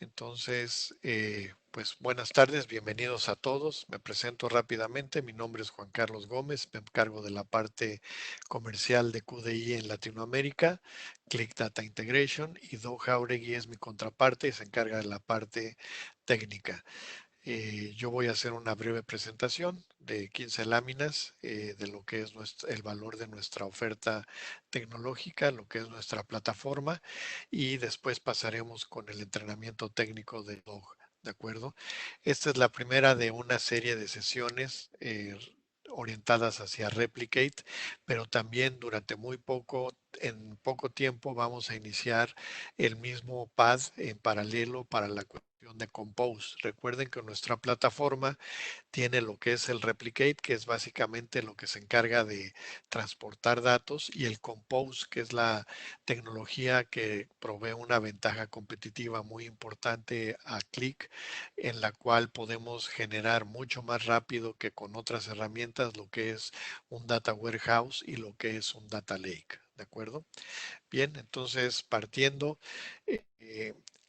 Entonces, pues buenas tardes, bienvenidos a todos. Me presento rápidamente. Mi nombre es Juan Carlos Gómez, me encargo de la parte comercial de QDI en Latinoamérica, Click Data Integration, y Doug Jauregui es mi contraparte y se encarga de la parte técnica. Yo voy a hacer una breve presentación de 15 láminas de lo que es el valor de nuestra oferta tecnológica, lo que es nuestra plataforma y después pasaremos con el entrenamiento técnico de Dog. ¿De acuerdo? Esta es la primera de una serie de sesiones orientadas hacia Replicate, pero también durante en poco tiempo vamos a iniciar el mismo pad en paralelo para la cuestión de Compose. Recuerden que nuestra plataforma tiene lo que es el Replicate, que es básicamente lo que se encarga de transportar datos, y el Compose, que es la tecnología que provee una ventaja competitiva muy importante a Click, en la cual podemos generar mucho más rápido que con otras herramientas lo que es un Data Warehouse y lo que es un Data Lake. ¿De acuerdo? Bien, entonces partiendo,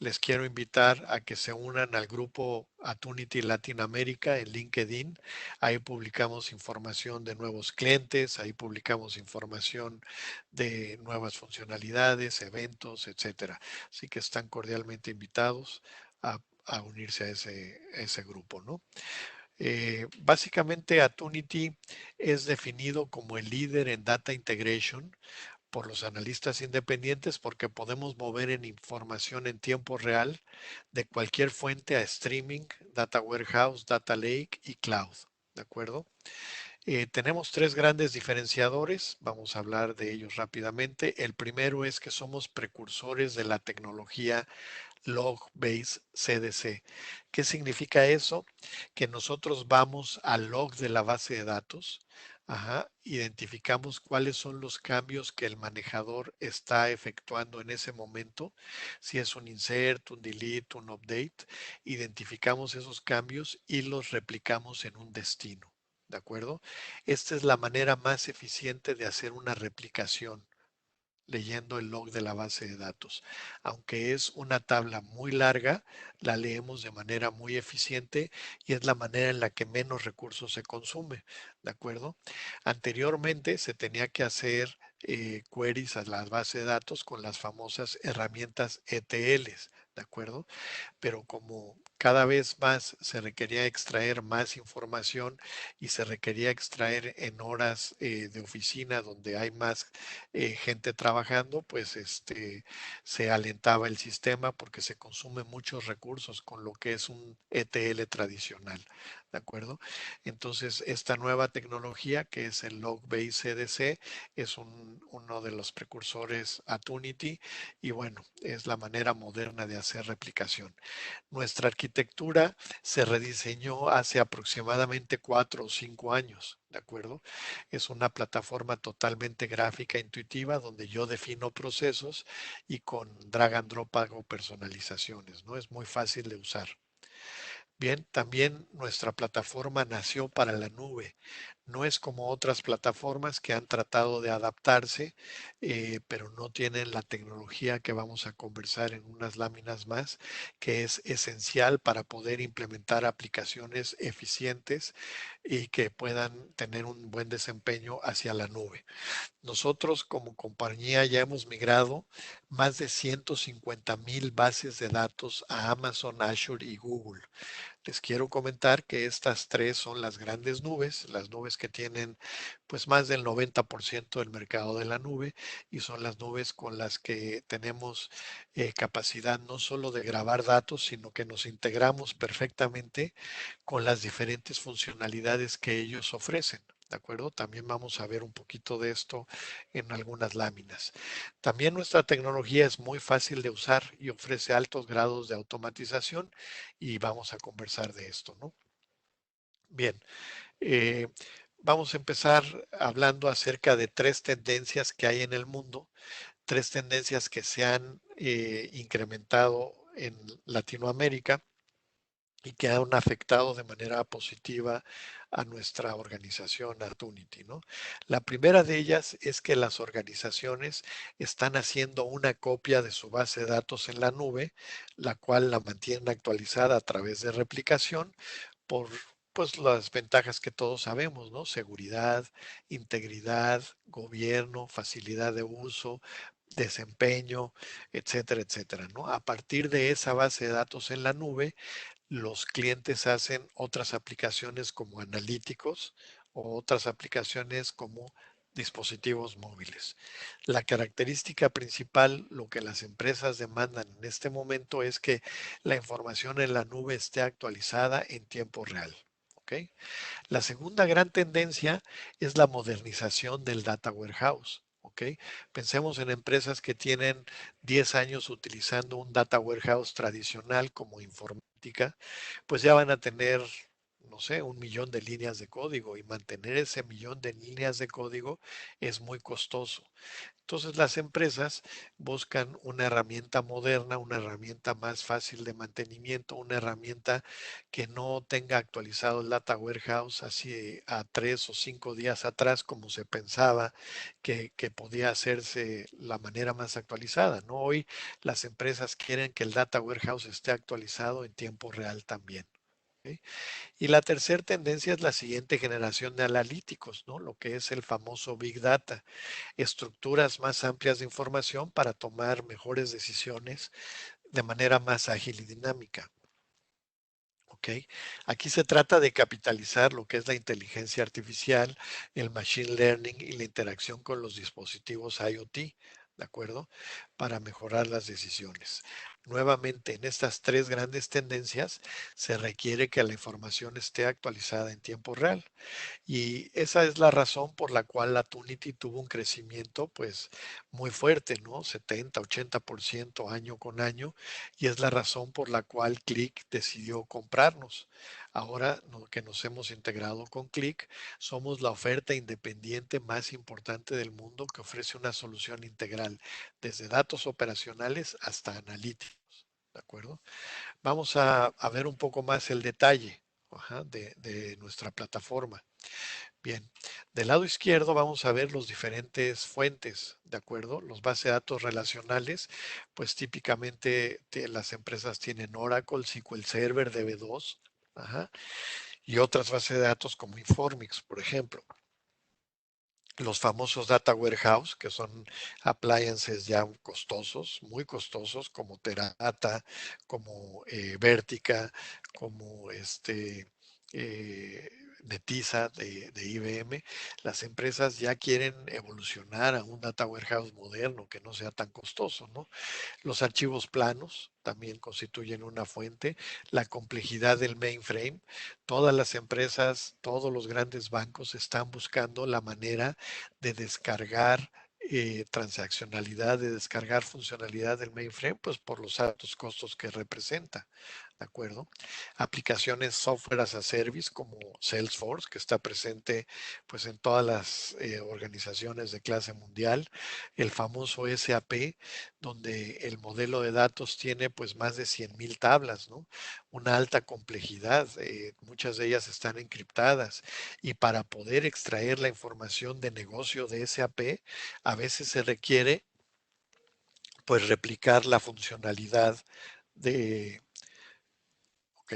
les quiero invitar a que se unan al grupo Atunity Latinoamérica en LinkedIn. Ahí publicamos información de nuevos clientes, ahí publicamos información de nuevas funcionalidades, eventos, etcétera. Así que están cordialmente invitados a unirse a ese grupo, ¿no? Básicamente Atunity es definido como el líder en Data Integration por los analistas independientes porque podemos mover en información en tiempo real de cualquier fuente a streaming, data warehouse, data lake y cloud. ¿De acuerdo? Tenemos tres grandes diferenciadores, vamos a hablar de ellos rápidamente. El primero es que somos precursores de la tecnología Log-Based CDC. ¿Qué significa eso? Que nosotros vamos al log de la base de datos, identificamos cuáles son los cambios que el manejador está efectuando en ese momento, si es un insert, un delete, un update, identificamos esos cambios y los replicamos en un destino. ¿De acuerdo? Esta es la manera más eficiente de hacer una replicación leyendo el log de la base de datos. Aunque es una tabla muy larga, la leemos de manera muy eficiente y es la manera en la que menos recursos se consume. ¿De acuerdo? Anteriormente se tenía que hacer queries a la base de datos con las famosas herramientas ETLs. ¿De acuerdo? Pero como cada vez más se requería extraer más información y se requería extraer en horas de oficina donde hay más gente trabajando, pues se alentaba el sistema porque se consume muchos recursos con lo que es un ETL tradicional. ¿De acuerdo? Entonces, esta nueva tecnología que es el Log-Based CDC es uno de los precursores a Tunity y bueno, es la manera moderna de hacer replicación. Nuestra arquitectura se rediseñó hace aproximadamente 4 o 5 años, ¿de acuerdo? Es una plataforma totalmente gráfica, intuitiva, donde yo defino procesos y con drag and drop hago personalizaciones, ¿no? Es muy fácil de usar. Bien, también nuestra plataforma nació para la nube. No es como otras plataformas que han tratado de adaptarse, pero no tienen la tecnología que vamos a conversar en unas láminas más, que es esencial para poder implementar aplicaciones eficientes y que puedan tener un buen desempeño hacia la nube. Nosotros como compañía ya hemos migrado más de 150,000 bases de datos a Amazon, Azure y Google. Les quiero comentar que estas tres son las grandes nubes, las nubes que tienen pues más del 90% del mercado de la nube y son las nubes con las que tenemos capacidad no solo de grabar datos, sino que nos integramos perfectamente con las diferentes funcionalidades que ellos ofrecen. ¿De acuerdo? También vamos a ver un poquito de esto en algunas láminas. También nuestra tecnología es muy fácil de usar y ofrece altos grados de automatización y vamos a conversar de esto, ¿no? Bien, eh, vamos a empezar hablando acerca de tres tendencias que hay en el mundo, tres tendencias que se han incrementado en Latinoamérica y que han afectado de manera positiva a nuestra organización, a Tunity, ¿no? La primera de ellas es que las organizaciones están haciendo una copia de su base de datos en la nube, la cual la mantienen actualizada a través de replicación por pues las ventajas que todos sabemos, ¿no? Seguridad, integridad, gobierno, facilidad de uso, desempeño, etcétera, etcétera, ¿no? A partir de esa base de datos en la nube, los clientes hacen otras aplicaciones como analíticos o otras aplicaciones como dispositivos móviles. La característica principal, lo que las empresas demandan en este momento es que la información en la nube esté actualizada en tiempo real. ¿Ok? La segunda gran tendencia es la modernización del data warehouse. ¿Ok? Pensemos en empresas que tienen 10 años utilizando un data warehouse tradicional como informática, pues ya van a tener, no sé, 1 millón de líneas de código y mantener ese millón de líneas de código es muy costoso. Entonces las empresas buscan una herramienta moderna, una herramienta más fácil de mantenimiento, una herramienta que no tenga actualizado el data warehouse así a 3 o 5 días atrás como se pensaba que podía hacerse la manera más actualizada, ¿no? Hoy las empresas quieren que el data warehouse esté actualizado en tiempo real también. ¿Ok? Y la tercera tendencia es la siguiente generación de analíticos, ¿no? Lo que es el famoso Big Data, estructuras más amplias de información para tomar mejores decisiones de manera más ágil y dinámica. ¿Ok? Aquí se trata de capitalizar lo que es la inteligencia artificial, el machine learning y la interacción con los dispositivos IoT, ¿de acuerdo? Para mejorar las decisiones. Nuevamente, en estas tres grandes tendencias se requiere que la información esté actualizada en tiempo real. Y esa es la razón por la cual la Tunity tuvo un crecimiento pues muy fuerte, ¿no? 70, 80% año con año. Y es la razón por la cual Click decidió comprarnos. Ahora que nos hemos integrado con Click, somos la oferta independiente más importante del mundo que ofrece una solución integral, desde datos operacionales hasta analíticos. ¿De acuerdo? Vamos a ver un poco más el detalle, ajá, de nuestra plataforma. Bien, del lado izquierdo vamos a ver los diferentes fuentes, ¿de acuerdo? Los bases de datos relacionales, pues típicamente las empresas tienen Oracle, SQL Server, DB2, ajá, y otras bases de datos como Informix, por ejemplo. Los famosos data warehouse, que son appliances ya costosos, muy costosos, como Teradata, como Vertica, como eh, Netezza de IBM. Las empresas ya quieren evolucionar a un data warehouse moderno que no sea tan costoso, ¿no? Los archivos planos también constituyen una fuente. La complejidad del mainframe. Todas las empresas, todos los grandes bancos están buscando la manera de descargar transaccionalidad, de descargar funcionalidad del mainframe, pues por los altos costos que representa. ¿De acuerdo? Aplicaciones software as a service como Salesforce, que está presente pues en todas las organizaciones de clase mundial. El famoso SAP, donde el modelo de datos tiene pues más de 100,000 tablas, ¿no? Una alta complejidad, muchas de ellas están encriptadas y para poder extraer la información de negocio de SAP, a veces se requiere pues replicar la funcionalidad de, ¿ok?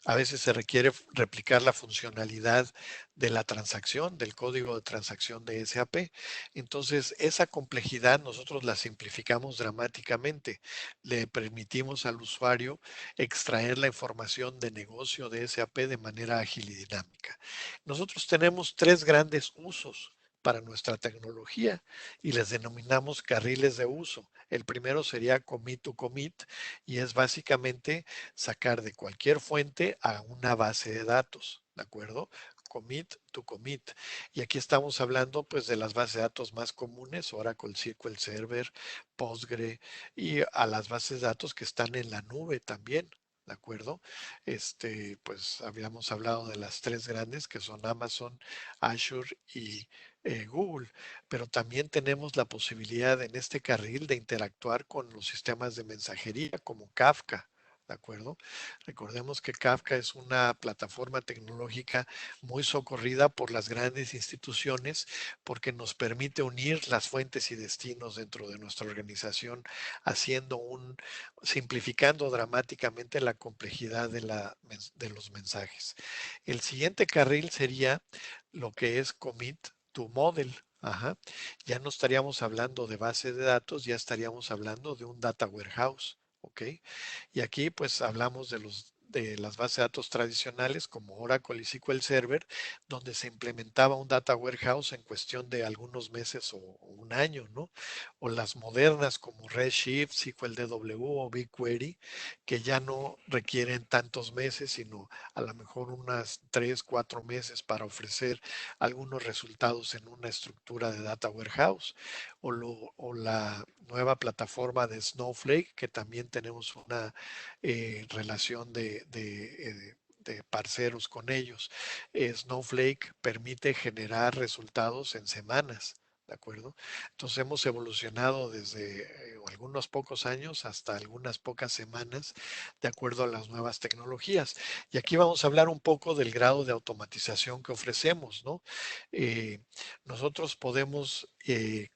A veces se requiere replicar la funcionalidad de la transacción, del código de transacción de SAP. Entonces, esa complejidad nosotros la simplificamos dramáticamente. Le permitimos al usuario extraer la información de negocio de SAP de manera ágil y dinámica. Nosotros tenemos tres grandes usos para nuestra tecnología y les denominamos carriles de uso. El primero sería commit to commit y es básicamente sacar de cualquier fuente a una base de datos, ¿de acuerdo? Commit to commit. Y aquí estamos hablando pues de las bases de datos más comunes, Oracle, SQL Server, Postgre y a las bases de datos que están en la nube también. ¿De acuerdo? Pues habíamos hablado de las tres grandes que son Amazon, Azure y Google, pero también tenemos la posibilidad en este carril de interactuar con los sistemas de mensajería como Kafka, ¿De acuerdo? Recordemos que Kafka es una plataforma tecnológica muy socorrida por las grandes instituciones porque nos permite unir las fuentes y destinos dentro de nuestra organización, haciendo simplificando dramáticamente la complejidad de los mensajes. El siguiente carril sería lo que es commit to model. Ajá. Ya no estaríamos hablando de base de datos, ya estaríamos hablando de un data warehouse. ¿Ok? Y aquí pues hablamos de las bases de datos tradicionales como Oracle y SQL Server, donde se implementaba un data warehouse en cuestión de algunos meses o un año, ¿no? O las modernas como Redshift, SQL DW o BigQuery, que ya no requieren tantos meses, sino a lo mejor unas 3, 4 meses para ofrecer algunos resultados en una estructura de data warehouse. O la nueva plataforma de Snowflake, que también tenemos una relación de parceros con ellos. Snowflake permite generar resultados en semanas. ¿De acuerdo? Entonces hemos evolucionado desde algunos pocos años hasta algunas pocas semanas de acuerdo a las nuevas tecnologías. Y aquí vamos a hablar un poco del grado de automatización que ofrecemos, ¿no? Eh, Nosotros podemos,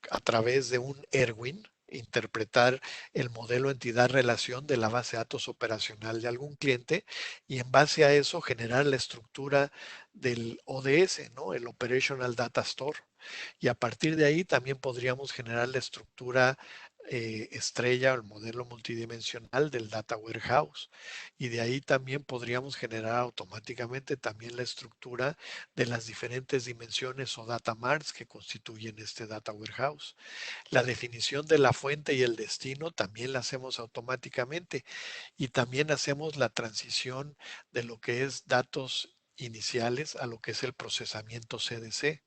a través de un Erwin, interpretar el modelo entidad-relación de la base de datos operacional de algún cliente y en base a eso generar la estructura del ODS, ¿no? El Operational Data Store. Y a partir de ahí también podríamos generar la estructura estrella o el modelo multidimensional del Data Warehouse. Y de ahí también podríamos generar automáticamente también la estructura de las diferentes dimensiones o data marts que constituyen este Data Warehouse. La definición de la fuente y el destino también la hacemos automáticamente y también hacemos la transición de lo que es datos iniciales a lo que es el procesamiento CDC.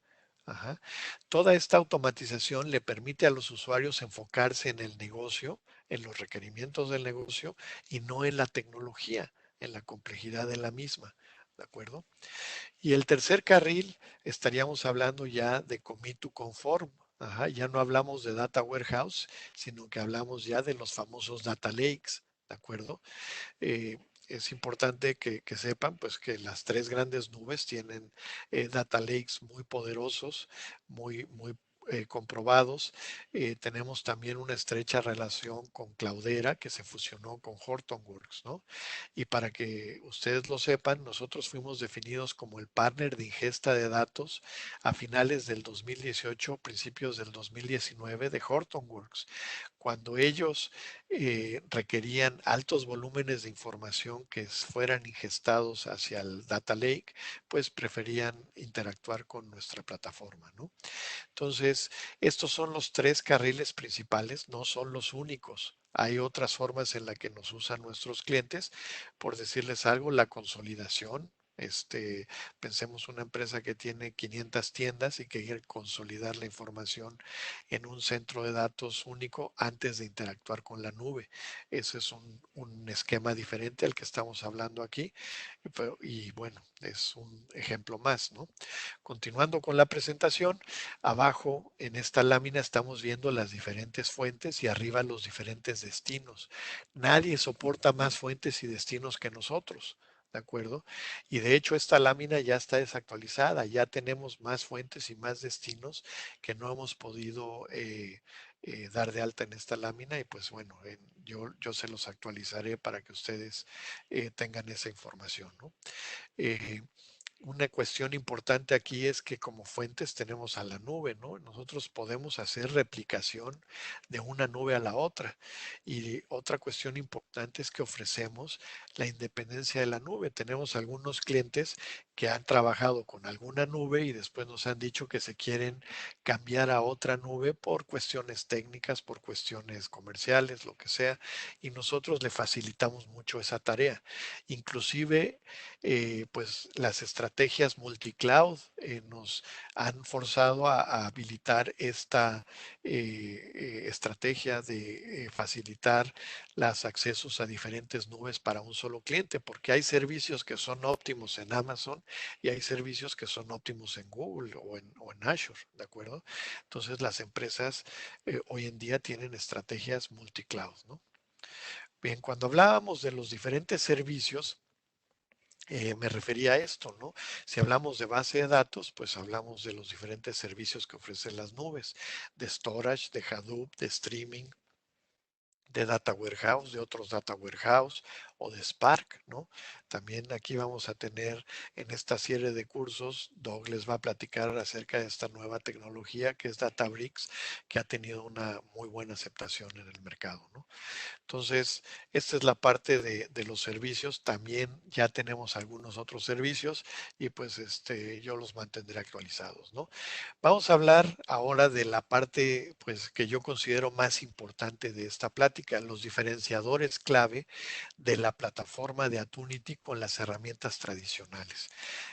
Ajá. Toda esta automatización le permite a los usuarios enfocarse en el negocio, en los requerimientos del negocio y no en la tecnología, en la complejidad de la misma. ¿De acuerdo? Y el tercer carril estaríamos hablando ya de commit to conform. Ajá, ya no hablamos de data warehouse, sino que hablamos ya de los famosos data lakes. ¿De acuerdo? eh, es importante que sepan pues que las tres grandes nubes tienen data lakes muy poderosos, muy comprobados. Tenemos también una estrecha relación con Cloudera que se fusionó con Hortonworks, ¿no? Y para que ustedes lo sepan, nosotros fuimos definidos como el partner de ingesta de datos a finales del 2018, principios del 2019 de Hortonworks. Cuando ellos requerían altos volúmenes de información que fueran ingestados hacia el data lake, pues preferían interactuar con nuestra plataforma, ¿no? Entonces, estos son los tres carriles principales, no son los únicos. Hay otras formas en las que nos usan nuestros clientes. Por decirles algo, la consolidación. Pensemos una empresa que tiene 500 tiendas y que quiere consolidar la información en un centro de datos único antes de interactuar con la nube. Ese es un esquema diferente al que estamos hablando aquí. Y bueno, es un ejemplo más, ¿no? Continuando con la presentación, abajo en esta lámina estamos viendo las diferentes fuentes y arriba los diferentes destinos. Nadie soporta más fuentes y destinos que nosotros. ¿De acuerdo? Y de hecho esta lámina ya está desactualizada, ya tenemos más fuentes y más destinos que no hemos podido dar de alta en esta lámina y pues bueno, yo se los actualizaré para que ustedes tengan esa información, ¿no? Eh, una cuestión importante aquí es que como fuentes tenemos a la nube, ¿no? Nosotros podemos hacer replicación de una nube a la otra. Y otra cuestión importante es que ofrecemos la independencia de la nube. Tenemos algunos clientes que han trabajado con alguna nube y después nos han dicho que se quieren cambiar a otra nube por cuestiones técnicas, por cuestiones comerciales, lo que sea. Y nosotros le facilitamos mucho esa tarea. Inclusive pues las estrategias multicloud nos han forzado a habilitar esta estrategia de facilitar los accesos a diferentes nubes para un solo cliente, porque hay servicios que son óptimos en Amazon y hay servicios que son óptimos en Google o en Azure, ¿de acuerdo? Entonces las empresas hoy en día tienen estrategias multicloud, ¿no? Bien, cuando hablábamos de los diferentes servicios, me refería a esto, ¿no? Si hablamos de base de datos, pues hablamos de los diferentes servicios que ofrecen las nubes, de storage, de Hadoop, de streaming, de data warehouse, de otros data warehouse o de Spark, ¿no? También aquí vamos a tener en esta serie de cursos, Doug les va a platicar acerca de esta nueva tecnología que es Databricks, que ha tenido una muy buena aceptación en el mercado, ¿no? Entonces, esta es la parte de los servicios. También ya tenemos algunos otros servicios y pues yo los mantendré actualizados, ¿no? Vamos a hablar ahora de la parte pues que yo considero más importante de esta plática, los diferenciadores clave de la plataforma de Atunity con las herramientas tradicionales.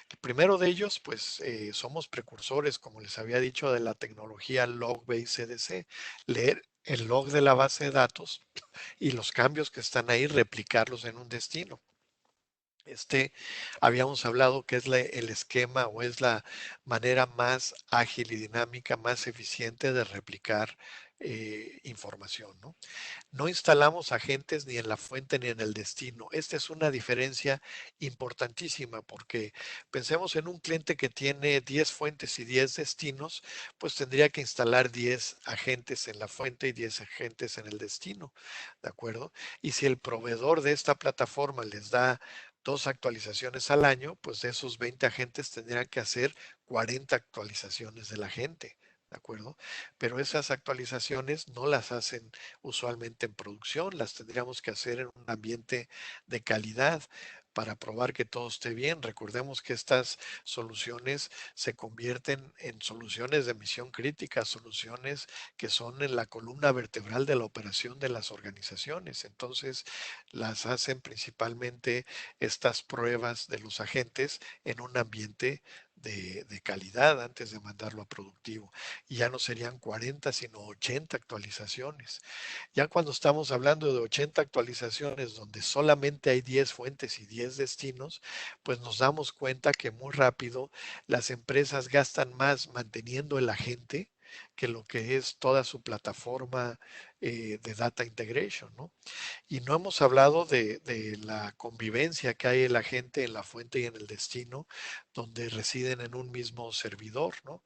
El primero de ellos, pues somos precursores, como les había dicho, de la tecnología Log-Based CDC, leer el log de la base de datos y los cambios que están ahí, replicarlos en un destino. Habíamos hablado que es el esquema o es la manera más ágil y dinámica, más eficiente de replicar información, ¿no? No instalamos agentes ni en la fuente ni en el destino. Esta es una diferencia importantísima porque pensemos en un cliente que tiene 10 fuentes y 10 destinos, pues tendría que instalar 10 agentes en la fuente y 10 agentes en el destino, ¿de acuerdo? Y si el proveedor de esta plataforma les da dos actualizaciones al año, pues de esos 20 agentes tendrían que hacer 40 actualizaciones de la gente. ¿De acuerdo? Pero esas actualizaciones no las hacen usualmente en producción, las tendríamos que hacer en un ambiente de calidad para probar que todo esté bien. Recordemos que estas soluciones se convierten en soluciones de misión crítica, soluciones que son en la columna vertebral de la operación de las organizaciones. Entonces, las hacen principalmente estas pruebas de los agentes en un ambiente de calidad antes de mandarlo a productivo. Y ya no serían 40, sino 80 actualizaciones. Ya cuando estamos hablando de 80 actualizaciones donde solamente hay 10 fuentes y 10 destinos, pues nos damos cuenta que muy rápido las empresas gastan más manteniendo el agente que lo que es toda su plataforma de data integration, ¿no? Y no hemos hablado de la convivencia que hay en la gente en la fuente y en el destino, donde residen en un mismo servidor, ¿no?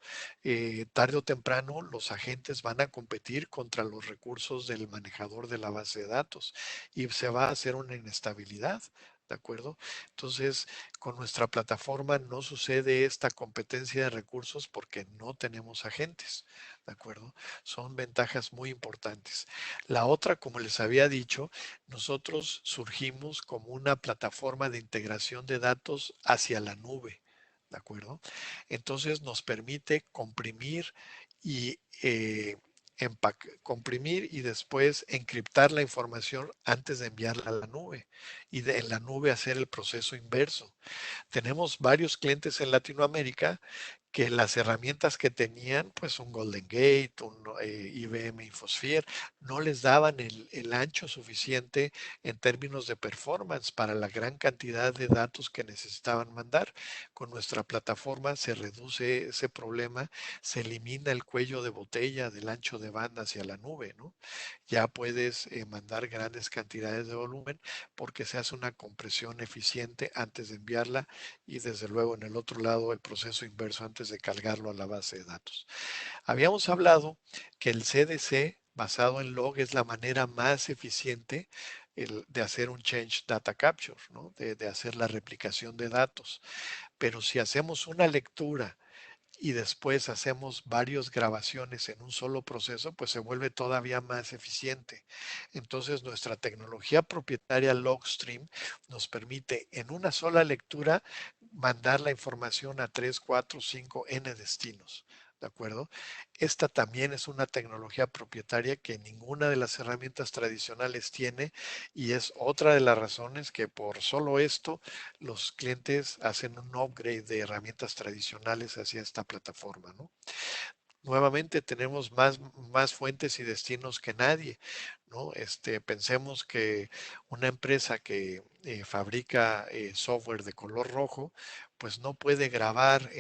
Tarde o temprano los agentes van a competir contra los recursos del manejador de la base de datos y se va a hacer una inestabilidad. ¿De acuerdo? Entonces, con nuestra plataforma no sucede esta competencia de recursos porque no tenemos agentes. ¿De acuerdo? Son ventajas muy importantes. La otra, como les había dicho, nosotros surgimos como una plataforma de integración de datos hacia la nube, ¿de acuerdo? Entonces nos permite comprimir y comprimir y después encriptar la información antes de enviarla a la nube y en la nube hacer el proceso inverso. Tenemos varios clientes en Latinoamérica que las herramientas que tenían, pues un Golden Gate, un IBM Infosphere, no les daban el ancho suficiente en términos de performance para la gran cantidad de datos que necesitaban mandar. Con nuestra plataforma se reduce ese problema, se elimina el cuello de botella del ancho de banda hacia la nube, ¿no? Ya puedes mandar grandes cantidades de volumen porque se hace una compresión eficiente antes de enviarla y desde luego en el otro lado el proceso inverso antes de cargarlo a la base de datos. Habíamos hablado que el CDC basado en log es la manera más eficiente de hacer un change data capture, ¿no? De hacer la replicación de datos. Pero si hacemos una lectura y después hacemos varias grabaciones en un solo proceso, pues se vuelve todavía más eficiente. Entonces nuestra tecnología propietaria Logstream nos permite en una sola lectura mandar la información a 3, 4, 5 N destinos. ¿De acuerdo? Esta también es una tecnología propietaria que ninguna de las herramientas tradicionales tiene y es otra de las razones que por solo esto los clientes hacen un upgrade de herramientas tradicionales hacia esta plataforma, ¿no? Nuevamente tenemos más fuentes y destinos que nadie, ¿no? Pensemos que una empresa que fabrica software de color rojo, pues no puede grabar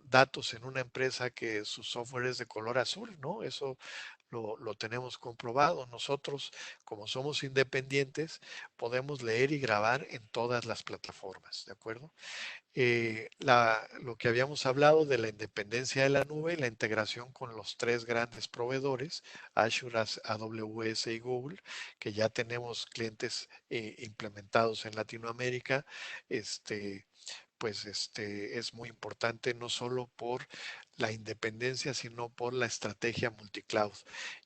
datos en una empresa que su software es de color azul, ¿no? Eso lo tenemos comprobado. Nosotros, como somos independientes, podemos leer y grabar en todas las plataformas, ¿de acuerdo? Lo que habíamos hablado de la independencia de la nube y la integración con los tres grandes proveedores, Azure, AWS y Google, que ya tenemos clientes implementados en Latinoamérica. Pues es muy importante no solo por la independencia, sino por la estrategia multicloud.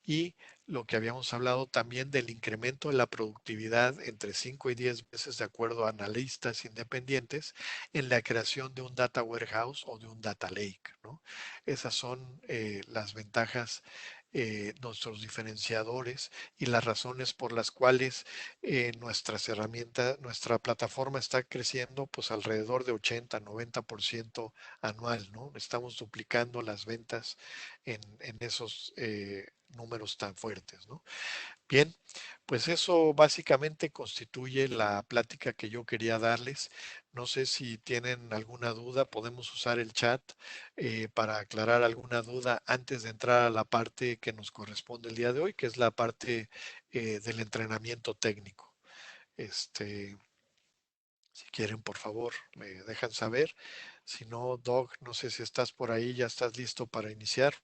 Y lo que habíamos hablado también del incremento de la productividad entre 5 y 10 veces de acuerdo a analistas independientes en la creación de un data warehouse o de un data lake, ¿no? Esas son las ventajas, nuestros diferenciadores y las razones por las cuales nuestras herramientas, nuestra plataforma está creciendo pues alrededor de 80-90% anual, ¿no? Estamos duplicando las ventas en esos números tan fuertes, ¿no? Bien, pues eso básicamente constituye la plática que yo quería darles. No sé si tienen alguna duda, podemos usar el chat para aclarar alguna duda antes de entrar a la parte que nos corresponde el día de hoy, que es la parte del entrenamiento técnico. Si quieren, por favor, me dejan saber. Si no, Doc, no sé si estás por ahí, ya estás listo para iniciar.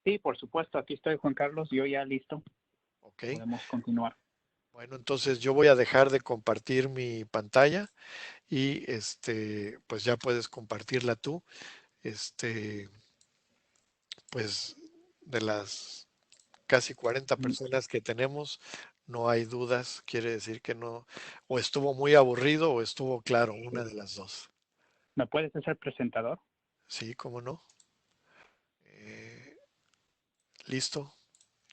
Sí, por supuesto, aquí estoy, Juan Carlos, yo ya listo, Ok. podemos continuar. Bueno, entonces yo voy a dejar de compartir mi pantalla y pues ya puedes compartirla tú. Este, pues de las casi 40 Mm, personas que tenemos, no hay dudas, quiere decir que no, o estuvo muy aburrido o estuvo claro, una de las dos. ¿Me puedes hacer presentador? Sí, cómo no. Eh, Listo,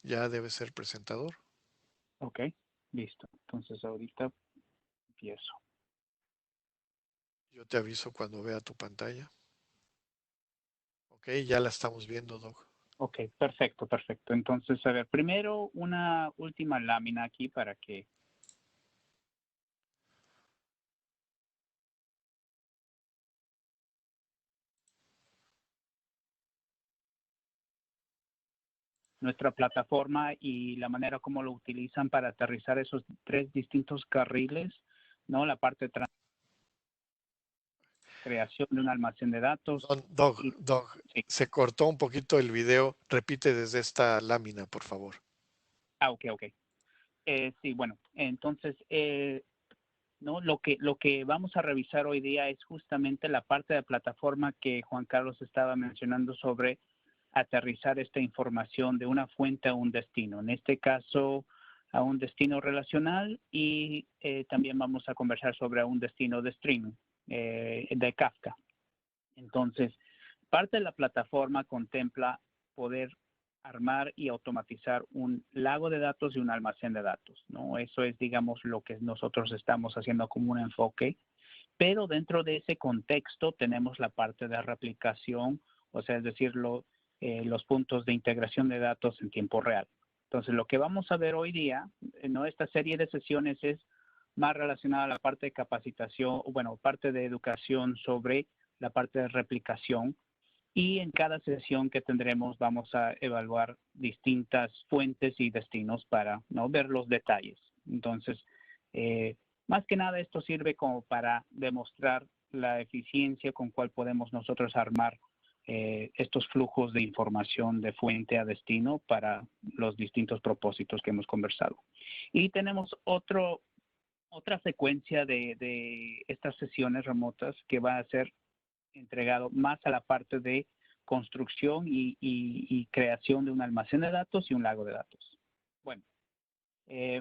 ya debe ser presentador. Ok, listo. Entonces ahorita empiezo. Yo te aviso cuando vea tu pantalla. Ok, ya la estamos viendo, Doc. Ok, perfecto, perfecto. Entonces, a ver, primero una última lámina aquí para que nuestra plataforma y la manera como lo utilizan para aterrizar esos tres distintos carriles, ¿no? La parte de creación de un almacén de datos Doc, y Doc, sí. se cortó un poquito el video. Repite desde esta lámina, por favor. Ah, ok, ok. Sí, bueno, entonces, ¿no? Lo que vamos a revisar hoy día es justamente la parte de plataforma que Juan Carlos estaba mencionando sobre aterrizar esta información de una fuente a un destino. En este caso, a un destino relacional y también vamos a conversar sobre un destino de streaming de Kafka. Entonces, parte de la plataforma contempla poder armar y automatizar un lago de datos y un almacén de datos, ¿no? Eso es, digamos, lo que nosotros estamos haciendo como un enfoque, pero dentro de ese contexto tenemos la parte de replicación, o sea, es decir, los puntos de integración de datos en tiempo real. Entonces, lo que vamos a ver hoy día, ¿no? Esta serie de sesiones es más relacionada a la parte de capacitación, bueno, parte de educación sobre la parte de replicación, y en cada sesión que tendremos vamos a evaluar distintas fuentes y destinos para, ¿no?, ver los detalles. Entonces, más que nada esto sirve como para demostrar la eficiencia con cual podemos nosotros armar estos flujos de información de fuente a destino para los distintos propósitos que hemos conversado. Y tenemos otra secuencia de estas sesiones remotas que va a ser entregado más a la parte de construcción y creación de un almacén de datos y un lago de datos. Bueno,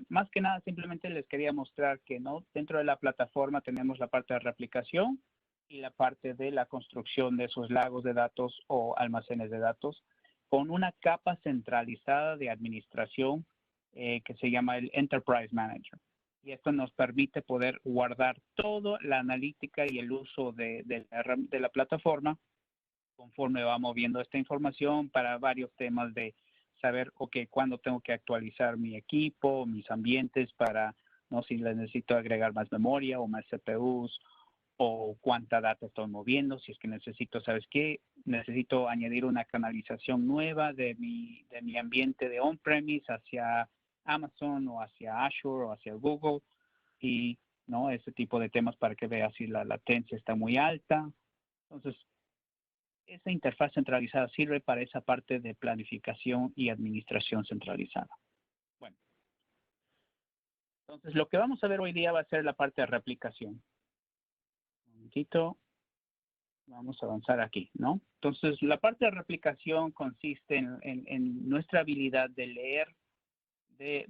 más que nada simplemente les quería mostrar que no dentro de la plataforma tenemos la parte de replicación y la parte de la construcción de esos lagos de datos o almacenes de datos con una capa centralizada de administración que se llama el Enterprise Manager. Y esto nos permite poder guardar toda la analítica y el uso de la plataforma conforme va moviendo esta información para varios temas de saber, ok, cuándo tengo que actualizar mi equipo, mis ambientes para, no si les necesito agregar más memoria o más CPUs o cuánta data estoy moviendo, si es que necesito, ¿sabes qué? Necesito añadir una canalización nueva de mi ambiente de on-premise hacia Amazon o hacia Azure o hacia Google y no ese tipo de temas para que veas si la latencia está muy alta. Entonces, esa interfaz centralizada sirve para esa parte de planificación y administración centralizada. Bueno, entonces lo que vamos a ver hoy día va a ser la parte de replicación. Un momentito. Vamos a avanzar aquí, ¿no? Entonces, la parte de replicación consiste en nuestra habilidad de leer de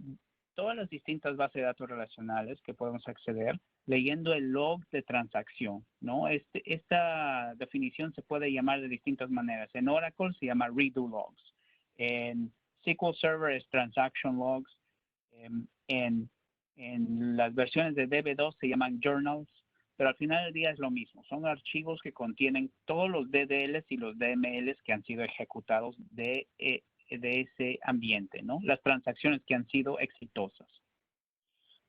todas las distintas bases de datos relacionales que podemos acceder, leyendo el log de transacción, ¿no? Esta definición se puede llamar de distintas maneras. En Oracle se llama redo logs. En SQL Server es transaction logs. En las versiones de DB2 se llaman journals, pero al final del día es lo mismo. Son archivos que contienen todos los DDLs y los DMLs que han sido ejecutados de ese ambiente, ¿no? Las transacciones que han sido exitosas.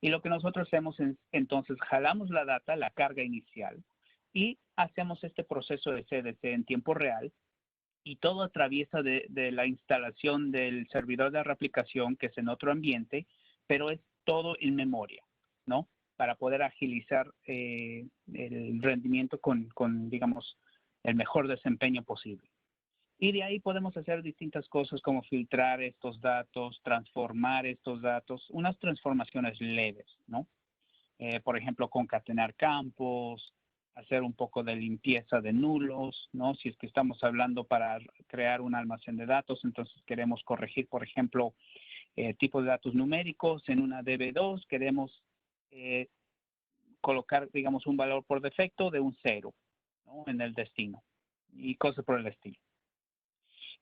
Y lo que nosotros hacemos es, entonces, jalamos la data, la carga inicial, y hacemos este proceso de CDC en tiempo real, y todo atraviesa de la instalación del servidor de replicación, que es en otro ambiente, pero es todo en memoria, ¿no? Para poder agilizar el rendimiento con, digamos, el mejor desempeño posible. Y de ahí podemos hacer distintas cosas como filtrar estos datos, transformar estos datos, unas transformaciones leves, ¿no? Por ejemplo, concatenar campos, hacer un poco de limpieza de nulos, ¿no? Si es que estamos hablando para crear un almacén de datos, entonces queremos corregir, por ejemplo, tipos de datos numéricos en una DB2, queremos colocar, digamos, un valor por defecto de un 0, ¿no? En el destino y cosas por el estilo.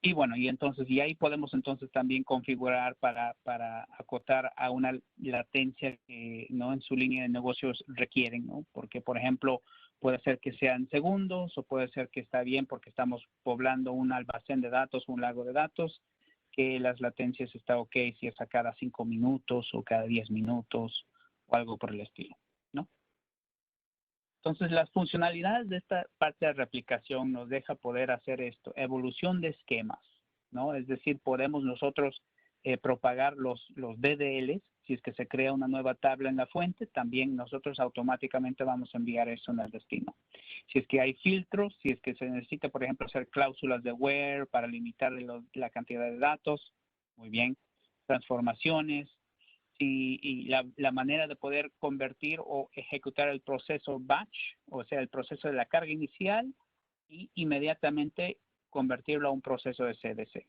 Y bueno, y entonces, y ahí podemos entonces también configurar para acotar a una latencia que, ¿no? En su línea de negocios requieren, ¿no? Porque, por ejemplo, puede ser que sean segundos o puede ser que está bien porque estamos poblando un almacén de datos, un lago de datos, que las latencias está ok si es a cada 5 minutos o cada 10 minutos o algo por el estilo, ¿no? Entonces, las funcionalidades de esta parte de replicación nos deja poder hacer esto, evolución de esquemas, ¿no? Es decir, podemos nosotros propagar los DDLs, si es que se crea una nueva tabla en la fuente, también nosotros automáticamente vamos a enviar eso en el destino. Si es que hay filtros, si es que se necesita, por ejemplo, hacer cláusulas de where para limitar la cantidad de datos, muy bien, transformaciones, y la manera de poder convertir o ejecutar el proceso batch, o sea, el proceso de la carga inicial, y inmediatamente convertirlo a un proceso de CDC.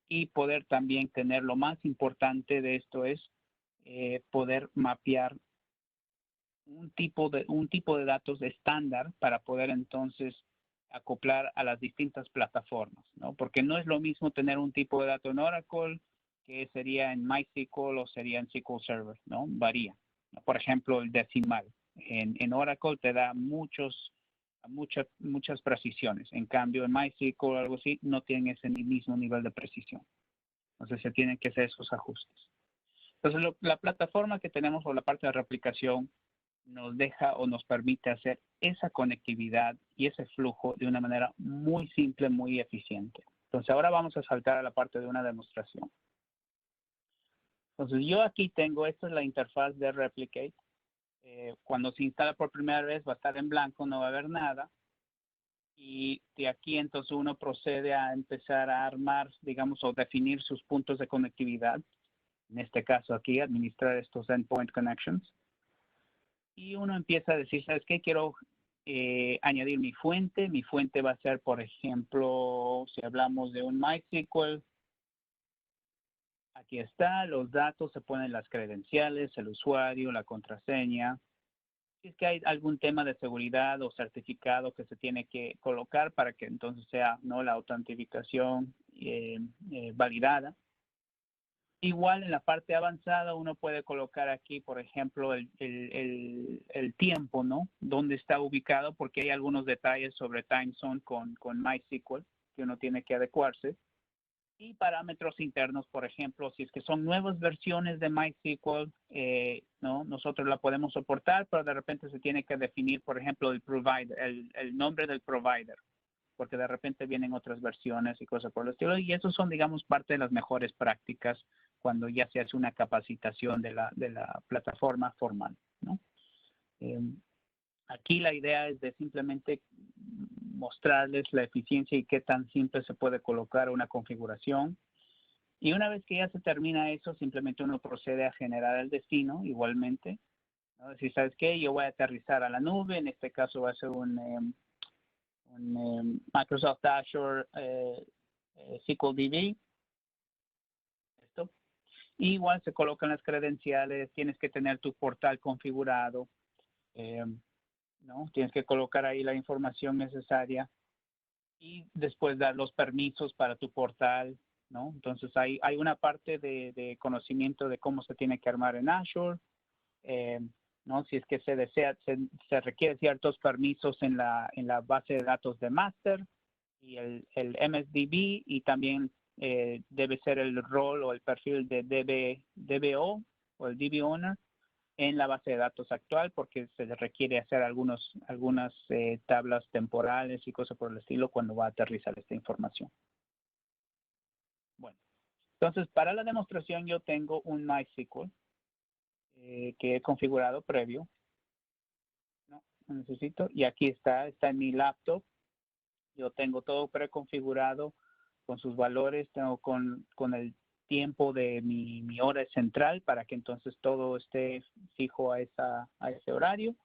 Y poder también tener, lo más importante de esto es poder mapear un tipo de datos estándar para poder entonces acoplar a las distintas plataformas, ¿no? Porque no es lo mismo tener un tipo de dato en Oracle que sería en MySQL o sería en SQL Server, ¿no? Varía. Por ejemplo, el decimal. En Oracle te da muchas precisiones. En cambio, en MySQL o algo así, no tienen ese mismo nivel de precisión. Entonces, se tienen que hacer esos ajustes. Entonces, la plataforma que tenemos o la parte de replicación nos deja o nos permite hacer esa conectividad y ese flujo de una manera muy simple, muy eficiente. Entonces, ahora vamos a saltar a la parte de una demostración. Entonces, yo aquí tengo, esta es la interfaz de Replicate. Cuando se instala por primera vez va a estar en blanco, no va a haber nada. Y de aquí entonces uno procede a empezar a armar, digamos, o definir sus puntos de conectividad. En este caso aquí, administrar estos endpoint connections. Y uno empieza a decir, ¿sabes qué? Quiero añadir mi fuente. Mi fuente va a ser, por ejemplo, si hablamos de un MySQL, aquí está, los datos, se ponen las credenciales, el usuario, la contraseña. Si es que hay algún tema de seguridad o certificado que se tiene que colocar para que entonces sea, ¿no?, la autentificación validada. Igual en la parte avanzada uno puede colocar aquí, por ejemplo, el tiempo, ¿no? Dónde está ubicado, porque hay algunos detalles sobre time zone con MySQL que uno tiene que adecuarse. Y parámetros internos, por ejemplo, si es que son nuevas versiones de MySQL, ¿no? Nosotros la podemos soportar, pero de repente se tiene que definir, por ejemplo, el provider, el nombre del provider, porque de repente vienen otras versiones y cosas por el estilo. Y esos son, digamos, parte de las mejores prácticas cuando ya se hace una capacitación de la plataforma formal, ¿no? Aquí la idea es de simplemente mostrarles la eficiencia y qué tan simple se puede colocar una configuración. Y una vez que ya se termina eso, simplemente uno procede a generar el destino igualmente, ¿no? Si sabes qué, yo voy a aterrizar a la nube, en este caso va a ser un Microsoft Azure SQL DB. Esto. Y igual se colocan las credenciales, tienes que tener tu portal configurado. ¿No? Tienes que colocar ahí la información necesaria y después dar los permisos para tu portal, ¿no? Entonces hay una parte de conocimiento de cómo se tiene que armar en Azure, ¿no? Si es que se desea, se requiere ciertos permisos en la base de datos de master y el MSDB, y también debe ser el rol o el perfil de DBO o el DB owner en la base de datos actual, porque se le requiere hacer algunas tablas temporales y cosas por el estilo cuando va a aterrizar esta información. Bueno, entonces para la demostración yo tengo un MySQL que he configurado previo. No necesito, y aquí está en mi laptop. Yo tengo todo preconfigurado con sus valores, tengo con el tiempo de mi hora central para que entonces todo esté fijo a ese horario.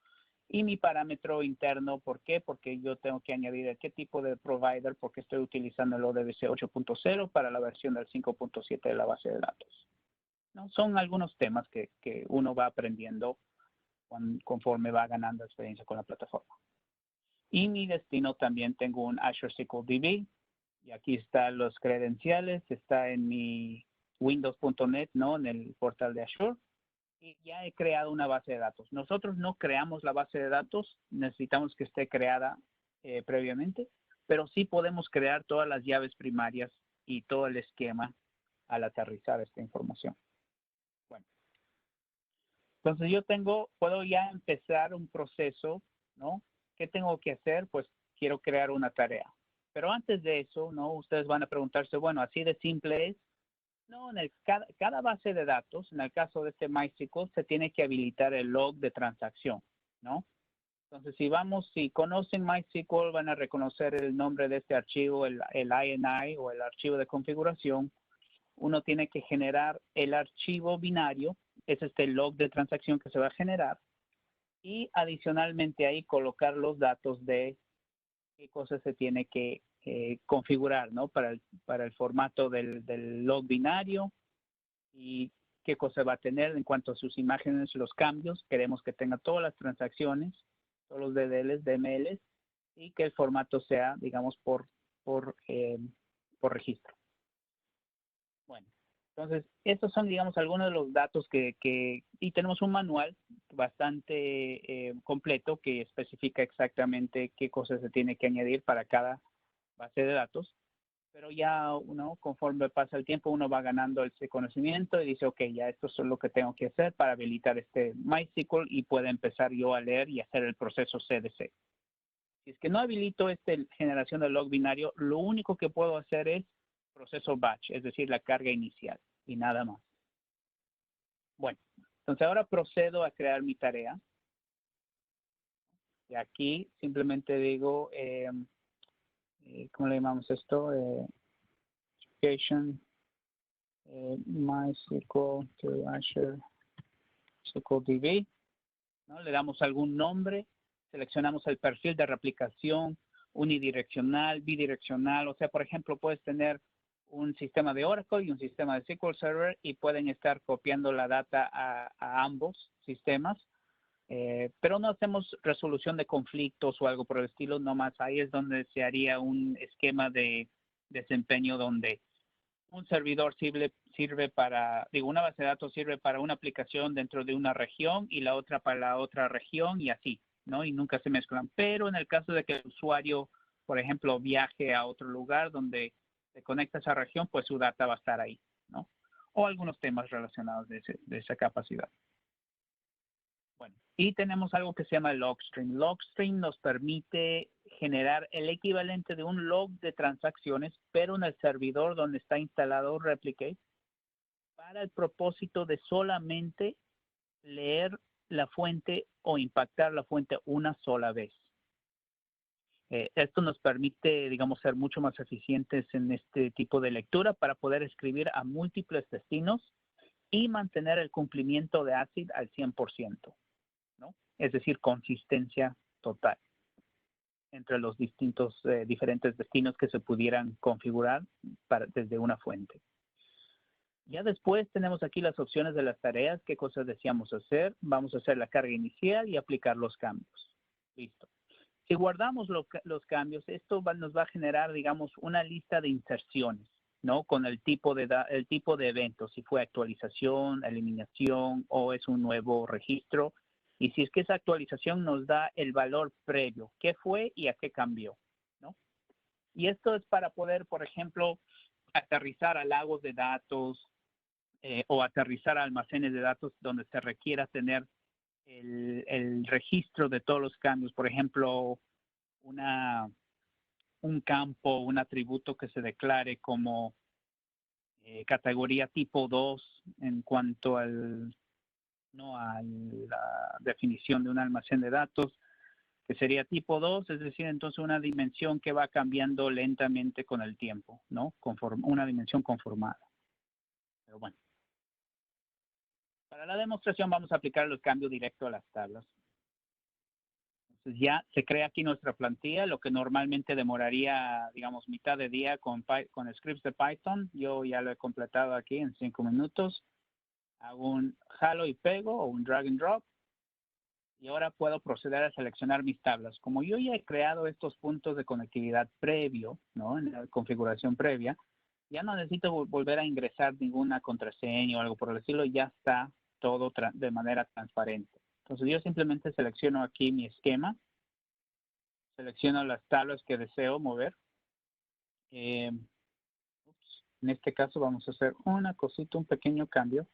Y mi parámetro interno, ¿por qué? Porque yo tengo que añadir qué tipo de provider, porque estoy utilizando el ODBC 8.0 para la versión del 5.7 de la base de datos, ¿no? Son algunos temas que uno va aprendiendo conforme va ganando experiencia con la plataforma. Y mi destino también tengo un Azure SQL DB. Y aquí están los credenciales, está en mi windows.net, ¿no? En el portal de Azure. Y ya he creado una base de datos. Nosotros no creamos la base de datos, necesitamos que esté creada previamente, pero sí podemos crear todas las llaves primarias y todo el esquema al aterrizar esta información. Bueno, entonces yo puedo ya empezar un proceso, ¿no? ¿Qué tengo que hacer? Pues quiero crear una tarea. Pero antes de eso, ¿no? Ustedes van a preguntarse, bueno, así de simple es. No, cada base de datos, en el caso de este MySQL, se tiene que habilitar el log de transacción, ¿no? Entonces, si conocen MySQL, van a reconocer el nombre de este archivo, el INI o el archivo de configuración. Uno tiene que generar el archivo binario, es este log de transacción que se va a generar, y adicionalmente ahí colocar los datos de qué cosas se tiene que configurar, ¿no? Para el formato del log binario y qué cosa va a tener en cuanto a sus imágenes, los cambios. Queremos que tenga todas las transacciones, todos los DDLs, DMLs, y que el formato sea, digamos, por registro. Bueno, entonces, estos son, digamos, algunos de los datos y tenemos un manual bastante completo que especifica exactamente qué cosas se tiene que añadir para cada base de datos. Pero ya conforme pasa el tiempo, uno va ganando ese conocimiento y dice, ok, ya esto es lo que tengo que hacer para habilitar este MySQL y puedo empezar yo a leer y hacer el proceso CDC. Si es que no habilito esta generación de log binario, lo único que puedo hacer es proceso batch, es decir, la carga inicial y nada más. Bueno, entonces ahora procedo a crear mi tarea. Y aquí simplemente digo, ¿cómo le llamamos esto? Application, MySQL to Azure SQL DB, ¿no? Le damos algún nombre, seleccionamos el perfil de replicación, unidireccional, bidireccional. O sea, por ejemplo, puedes tener un sistema de Oracle y un sistema de SQL Server y pueden estar copiando la data a ambos sistemas. Pero no hacemos resolución de conflictos o algo por el estilo, nomás ahí es donde se haría un esquema de desempeño donde un servidor sirve para, una base de datos sirve para una aplicación dentro de una región y la otra para la otra región y así, ¿no? Y nunca se mezclan. Pero en el caso de que el usuario, por ejemplo, viaje a otro lugar donde se conecta a esa región, pues su data va a estar ahí, ¿no? O algunos temas relacionados de esa capacidad. Bueno, y tenemos algo que se llama logstream. Logstream nos permite generar el equivalente de un log de transacciones, pero en el servidor donde está instalado Replicate, para el propósito de solamente leer la fuente o impactar la fuente una sola vez. Esto nos permite, digamos, ser mucho más eficientes en este tipo de lectura para poder escribir a múltiples destinos y mantener el cumplimiento de ACID al 100%, ¿no? Es decir, consistencia total entre los distintos, diferentes destinos que se pudieran configurar desde una fuente. Ya después tenemos aquí las opciones de las tareas, qué cosas deseamos hacer. Vamos a hacer la carga inicial y aplicar los cambios. Listo. Si guardamos los cambios, esto nos va a generar, digamos, una lista de inserciones, ¿no? Con el tipo de evento, si fue actualización, eliminación o es un nuevo registro. Y si es que esa actualización nos da el valor previo, qué fue y a qué cambió, ¿no? Y esto es para poder, por ejemplo, aterrizar a lagos de datos o aterrizar a almacenes de datos donde se requiera tener el registro de todos los cambios. Por ejemplo, un campo, un atributo que se declare como categoría tipo 2 en cuanto a la definición de un almacén de datos, que sería tipo 2, es decir, entonces una dimensión que va cambiando lentamente con el tiempo, ¿no? Una dimensión conformada. Pero bueno. Para la demostración vamos a aplicar los cambios directo a las tablas. Entonces ya se crea aquí nuestra plantilla, lo que normalmente demoraría, digamos, mitad de día con scripts de Python. Yo ya lo he completado aquí en 5 minutos. Hago un jalo y pego o un drag and drop. Y ahora puedo proceder a seleccionar mis tablas. Como yo ya he creado estos puntos de conectividad previo, ¿no? En la configuración previa, ya no necesito volver a ingresar ninguna contraseña o algo por el estilo. Ya está todo de manera transparente. Entonces yo simplemente selecciono aquí mi esquema. Selecciono las tablas que deseo mover. En este caso vamos a hacer una cosita, un pequeño cambio.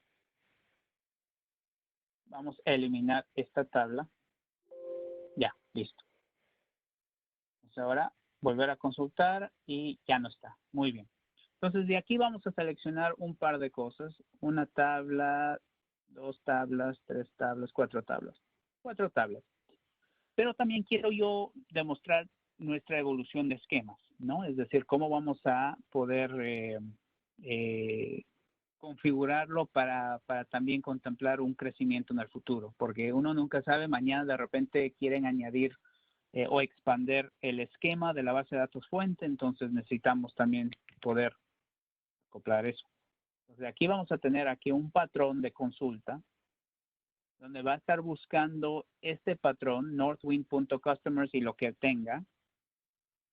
Vamos a eliminar esta tabla. Ya, listo. Entonces ahora volver a consultar y ya no está. Muy bien. Entonces de aquí vamos a seleccionar un par de cosas. Una tabla, 2 tablas, 3 tablas, 4 tablas. 4 tablas. Pero también quiero yo demostrar nuestra evolución de esquemas, ¿no? Es decir, cómo vamos a poder configurarlo para también contemplar un crecimiento en el futuro, porque uno nunca sabe, mañana de repente quieren añadir o expander el esquema de la base de datos fuente, entonces necesitamos también poder acoplar eso. Entonces aquí vamos a tener aquí un patrón de consulta donde va a estar buscando este patrón, northwind.customers y lo que tenga,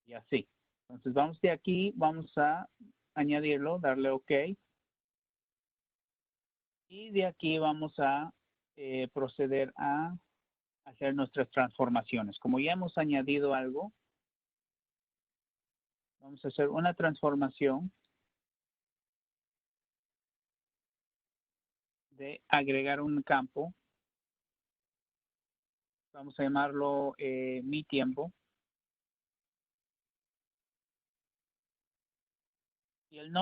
y así. Entonces vamos de aquí, vamos a añadirlo, darle OK. Y de aquí vamos a proceder a hacer nuestras transformaciones. Como ya hemos añadido algo, vamos a hacer una transformación de agregar un campo. Vamos a llamarlo mi tiempo.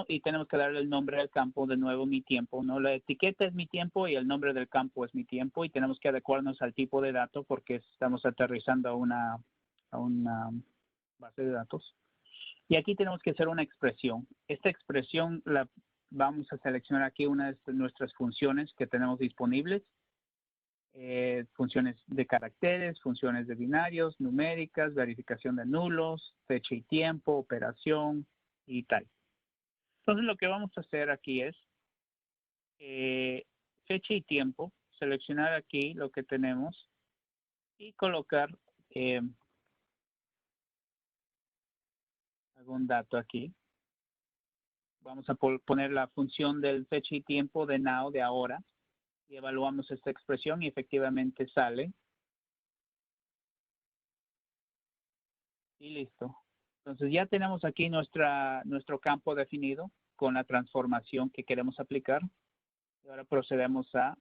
Y tenemos que darle el nombre al campo de nuevo, mi tiempo, ¿no? La etiqueta es mi tiempo y el nombre del campo es mi tiempo y tenemos que adecuarnos al tipo de dato porque estamos aterrizando a una base de datos. Y aquí tenemos que hacer una expresión. Esta expresión la vamos a seleccionar aquí una de nuestras funciones que tenemos disponibles. Funciones de caracteres, funciones de binarios, numéricas, verificación de nulos, fecha y tiempo, operación y tal. Entonces lo que vamos a hacer aquí es fecha y tiempo, seleccionar aquí lo que tenemos y colocar algún dato aquí. Vamos a poner la función del fecha y tiempo de now, de ahora, y evaluamos esta expresión y efectivamente sale. Y listo. Entonces ya tenemos aquí nuestro campo definido con la transformación que queremos aplicar. Y ahora procedemos a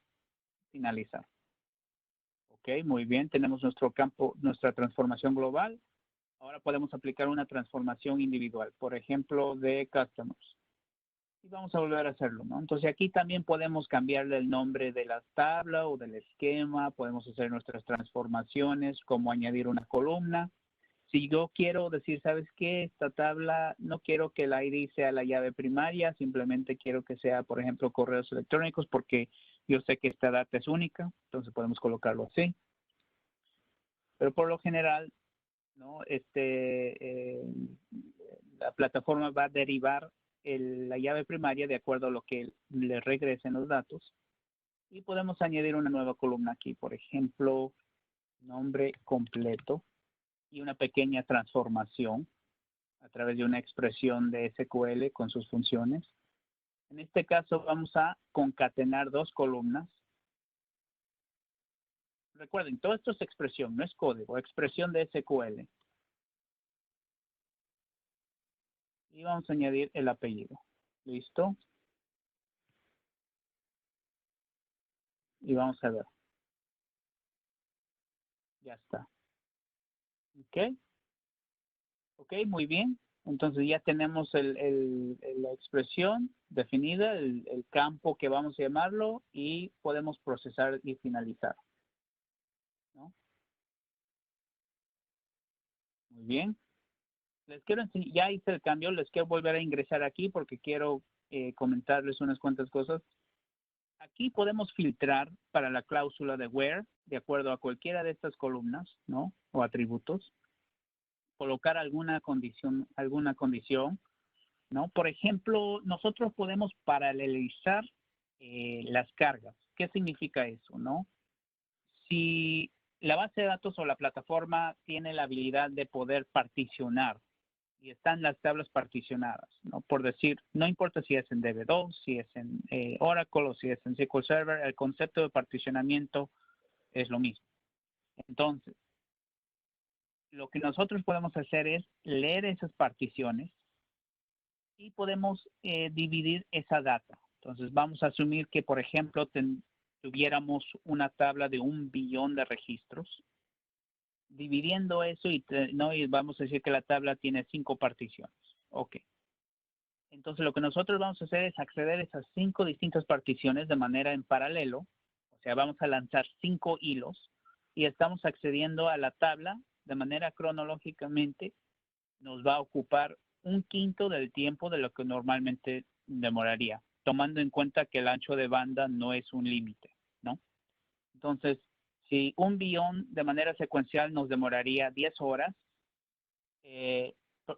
finalizar. Ok, muy bien. Tenemos nuestro campo, nuestra transformación global. Ahora podemos aplicar una transformación individual, por ejemplo, de customers. Y vamos a volver a hacerlo, ¿no? Entonces aquí también podemos cambiarle el nombre de la tabla o del esquema. Podemos hacer nuestras transformaciones, como añadir una columna. Si yo quiero decir, ¿sabes qué? Esta tabla, no quiero que el ID sea la llave primaria, simplemente quiero que sea, por ejemplo, correos electrónicos, porque yo sé que esta data es única, entonces podemos colocarlo así. Pero por lo general, ¿no? La plataforma va a derivar la llave primaria de acuerdo a lo que le regresen los datos. Y podemos añadir una nueva columna aquí, por ejemplo, nombre completo y una pequeña transformación a través de una expresión de SQL con sus funciones. En este caso vamos a concatenar dos columnas. Recuerden, todo esto es expresión, no es código, expresión de SQL. Y vamos a añadir el apellido. ¿Listo? Y vamos a ver. Ya está. ¿Ok? Ok, muy bien. Entonces ya tenemos la expresión definida, el campo que vamos a llamarlo y podemos procesar y finalizar, ¿no? Muy bien. Les quiero enseñar, ya hice el cambio, les quiero volver a ingresar aquí porque quiero comentarles unas cuantas cosas. Aquí podemos filtrar para la cláusula de where, de acuerdo a cualquiera de estas columnas, ¿no? O atributos. Colocar alguna condición, ¿no? Por ejemplo, nosotros podemos paralelizar las cargas. ¿Qué significa eso, no? Si la base de datos o la plataforma tiene la habilidad de poder particionar y están las tablas particionadas, ¿no? Por decir, no importa si es en DB2, si es en Oracle o si es en SQL Server, el concepto de particionamiento es lo mismo. Entonces, lo que nosotros podemos hacer es leer esas particiones y podemos dividir esa data. Entonces, vamos a asumir que, por ejemplo, tuviéramos una tabla de 1 billón de registros. Dividiendo eso ¿no? Y vamos a decir que la tabla tiene 5 particiones. Ok. Entonces, lo que nosotros vamos a hacer es acceder a esas 5 distintas particiones de manera en paralelo. O sea, vamos a lanzar 5 hilos y estamos accediendo a la tabla de manera cronológicamente. Nos va a ocupar 1/5 del tiempo de lo que normalmente demoraría, tomando en cuenta que el ancho de banda no es un límite, ¿no? Entonces, si 1 billón de manera secuencial nos demoraría 10 horas,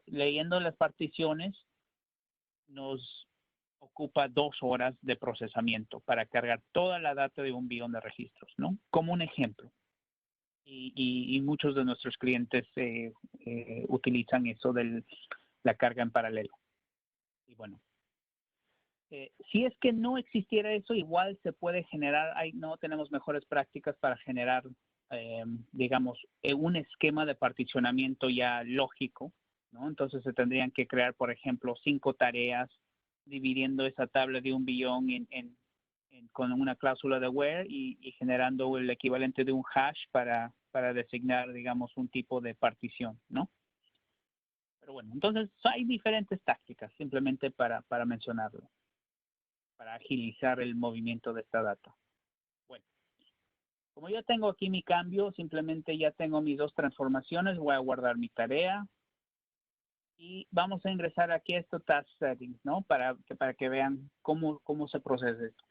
leyendo las particiones nos ocupa 2 horas de procesamiento para cargar toda la data de 1 billón de registros, ¿no? Como un ejemplo. Y muchos de nuestros clientes utilizan eso de la carga en paralelo. Y bueno, si es que no existiera eso, igual se puede generar, no tenemos mejores prácticas para generar, digamos, un esquema de particionamiento ya lógico, ¿no? Entonces se tendrían que crear, por ejemplo, 5 tareas, dividiendo esa tabla de 1 billón con una cláusula de where y generando el equivalente de un hash para designar, digamos, un tipo de partición, ¿no? Pero bueno, entonces hay diferentes tácticas, simplemente para mencionarlo, para agilizar el movimiento de esta data. Bueno, como ya tengo aquí mi cambio, simplemente ya tengo mis 2 transformaciones, voy a guardar mi tarea y vamos a ingresar aquí a estos task settings, ¿no? Para que vean cómo se procesa esto.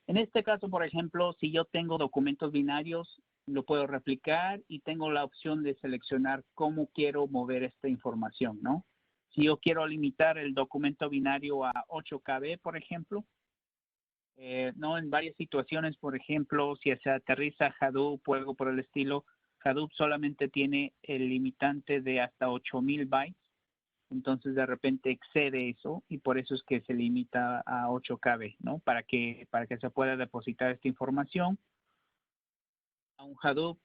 En este caso, por ejemplo, si yo tengo documentos binarios, lo puedo replicar y tengo la opción de seleccionar cómo quiero mover esta información, ¿no? Si yo quiero limitar el documento binario a 8 KB, por ejemplo, ¿no? En varias situaciones, por ejemplo, si se aterriza Hadoop o algo por el estilo, Hadoop solamente tiene el limitante de hasta 8000 bytes. Entonces de repente excede eso y por eso es que se limita a 8 KB, ¿no? Para que se pueda depositar esta información a un Hadoop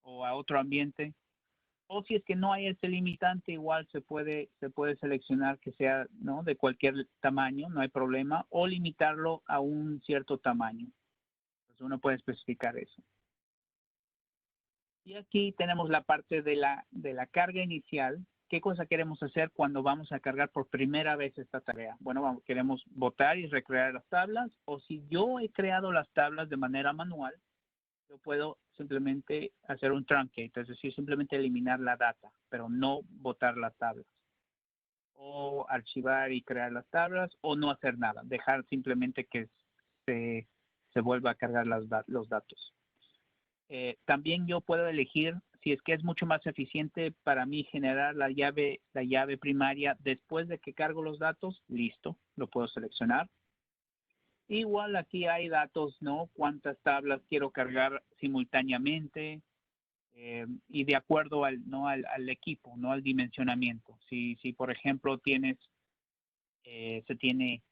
o a otro ambiente O si es que no hay ese limitante, igual se puede seleccionar que sea, ¿no?, de cualquier tamaño, no hay problema, o limitarlo a un cierto tamaño. Entonces uno puede especificar eso. Y aquí tenemos la parte de la carga inicial. ¿Qué cosa queremos hacer cuando vamos a cargar por primera vez esta tarea? Bueno, queremos botar y recrear las tablas, o si yo he creado las tablas de manera manual, yo puedo simplemente hacer un truncate, es decir, simplemente eliminar la data, pero no botar las tablas. O archivar y crear las tablas, o no hacer nada, dejar simplemente que se vuelva a cargar los datos. También yo puedo elegir si es que es mucho más eficiente para mí generar la llave primaria después de que cargo los datos. Listo, lo puedo seleccionar. Igual aquí hay datos, ¿no? Cuántas tablas quiero cargar simultáneamente y de acuerdo al equipo, ¿no? Al dimensionamiento. Si por ejemplo se tiene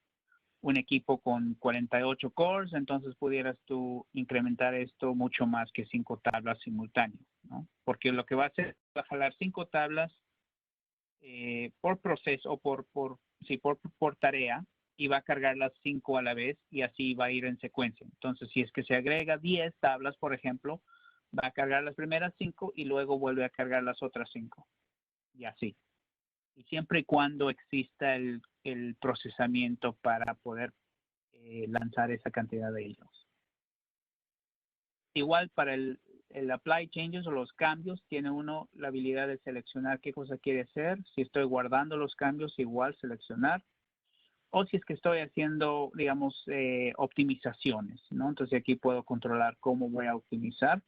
un equipo con 48 cores, entonces pudieras tú incrementar esto mucho más que 5 tablas simultáneas, ¿no? Porque lo que va a hacer va a jalar 5 tablas por proceso o por tarea, y va a cargar las 5 a la vez y así va a ir en secuencia. Entonces, si es que se agrega 10 tablas, por ejemplo, va a cargar las primeras 5 y luego vuelve a cargar las otras 5 y así. Y siempre y cuando exista el procesamiento para poder lanzar esa cantidad de hilos. Igual para el apply changes o los cambios, tiene uno la habilidad de seleccionar qué cosa quiere hacer. Si estoy guardando los cambios, igual seleccionar. O si es que estoy haciendo, digamos, optimizaciones, ¿no? Entonces aquí puedo controlar cómo voy a optimizar.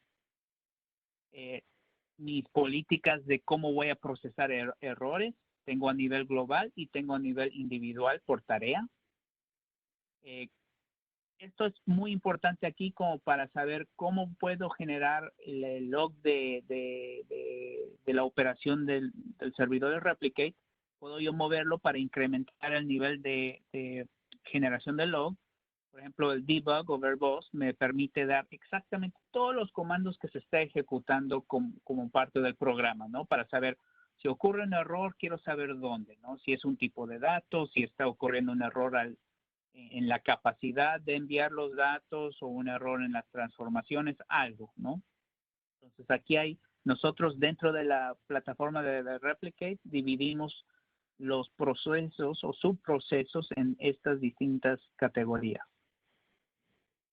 Mis políticas de cómo voy a procesar errores. Tengo a nivel global y tengo a nivel individual por tarea. Esto es muy importante aquí como para saber cómo puedo generar el log de la operación del servidor de Replicate. Puedo yo moverlo para incrementar el nivel de generación del log. Por ejemplo, el debug o verbose me permite dar exactamente todos los comandos que se está ejecutando como parte del programa, ¿no? Para saber si ocurre un error, quiero saber dónde, ¿no? Si es un tipo de datos, si está ocurriendo un error en la capacidad de enviar los datos o un error en las transformaciones, algo, ¿no? Entonces aquí nosotros dentro de la plataforma de Replicate dividimos los procesos o subprocesos en estas distintas categorías.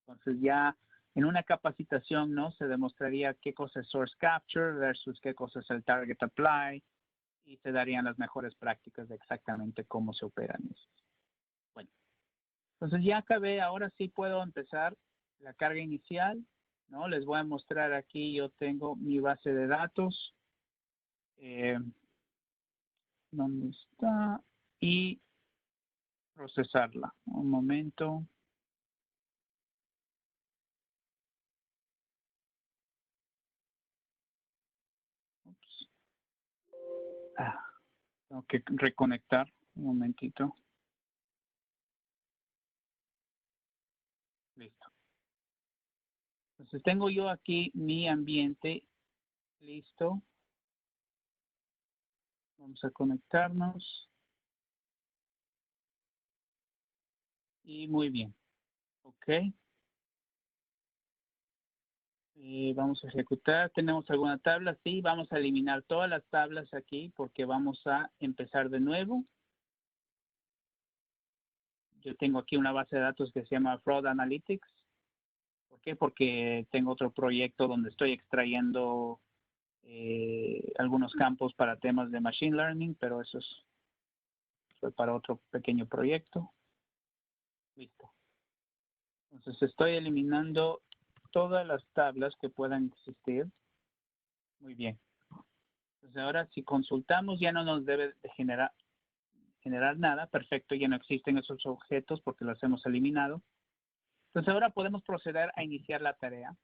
Entonces ya en una capacitación, ¿no?, se demostraría qué cosa es source capture versus qué cosa es el target apply y se darían las mejores prácticas de exactamente cómo se operan esos. Bueno, entonces ya acabé, ahora sí puedo empezar la carga inicial, ¿no? Les voy a mostrar aquí, yo tengo mi base de datos. ¿Dónde está? Y procesarla. Un momento. Ups. Tengo que reconectar. Un momentito. Listo. Entonces tengo yo aquí mi ambiente listo. Vamos a conectarnos. Y muy bien. Ok. Vamos a ejecutar. ¿Tenemos alguna tabla? Sí, vamos a eliminar todas las tablas aquí porque vamos a empezar de nuevo. Yo tengo aquí una base de datos que se llama Fraud Analytics. ¿Por qué? Porque tengo otro proyecto donde estoy extrayendo algunos campos para temas de Machine Learning, pero eso fue para otro pequeño proyecto. Listo. Entonces estoy eliminando todas las tablas que puedan existir. Muy bien. Entonces ahora si consultamos ya no nos debe de generar nada. Perfecto, ya no existen esos objetos porque los hemos eliminado. Entonces ahora podemos proceder a iniciar la tarea.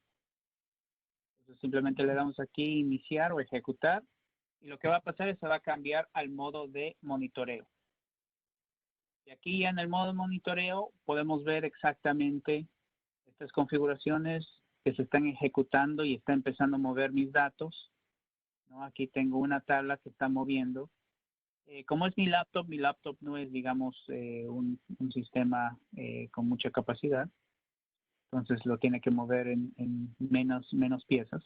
Entonces simplemente le damos aquí iniciar o ejecutar y lo que va a pasar es que se va a cambiar al modo de monitoreo. Y aquí ya en el modo de monitoreo podemos ver exactamente estas configuraciones que se están ejecutando y está empezando a mover mis datos. ¿no? Aquí tengo una tabla que está moviendo. Como es mi laptop no es, digamos, un sistema con mucha capacidad, entonces lo tiene que mover en menos piezas.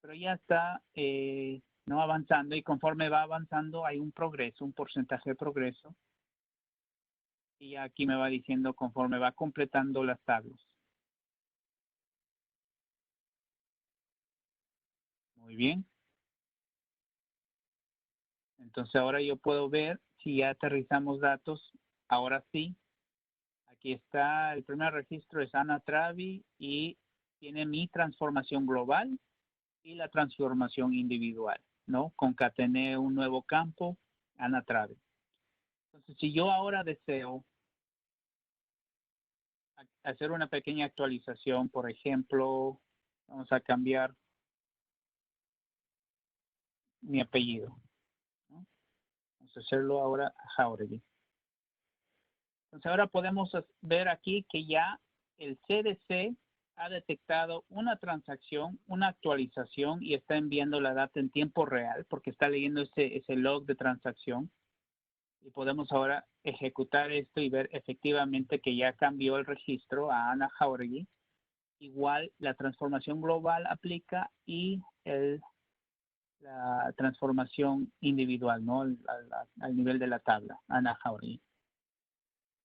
Pero ya está no avanzando, y conforme va avanzando hay un progreso, un porcentaje de progreso. Y aquí me va diciendo conforme va completando las tablas. Muy bien. Entonces ahora yo puedo ver si ya aterrizamos datos. Ahora sí. Aquí está, el primer registro es Ana Travi y tiene mi transformación global y la transformación individual, ¿no? Concatené un nuevo campo, Ana Travi. Entonces, si yo ahora deseo hacer una pequeña actualización, por ejemplo, vamos a cambiar mi apellido, ¿no? Vamos a hacerlo ahora a Jauregui. Entonces ahora podemos ver aquí que ya el CDC ha detectado una transacción, una actualización y está enviando la data en tiempo real porque está leyendo ese log de transacción. Y podemos ahora ejecutar esto y ver efectivamente que ya cambió el registro a Ana Jauregui. Igual la transformación global aplica y la transformación individual, ¿no? Al nivel de la tabla, Ana Jauregui.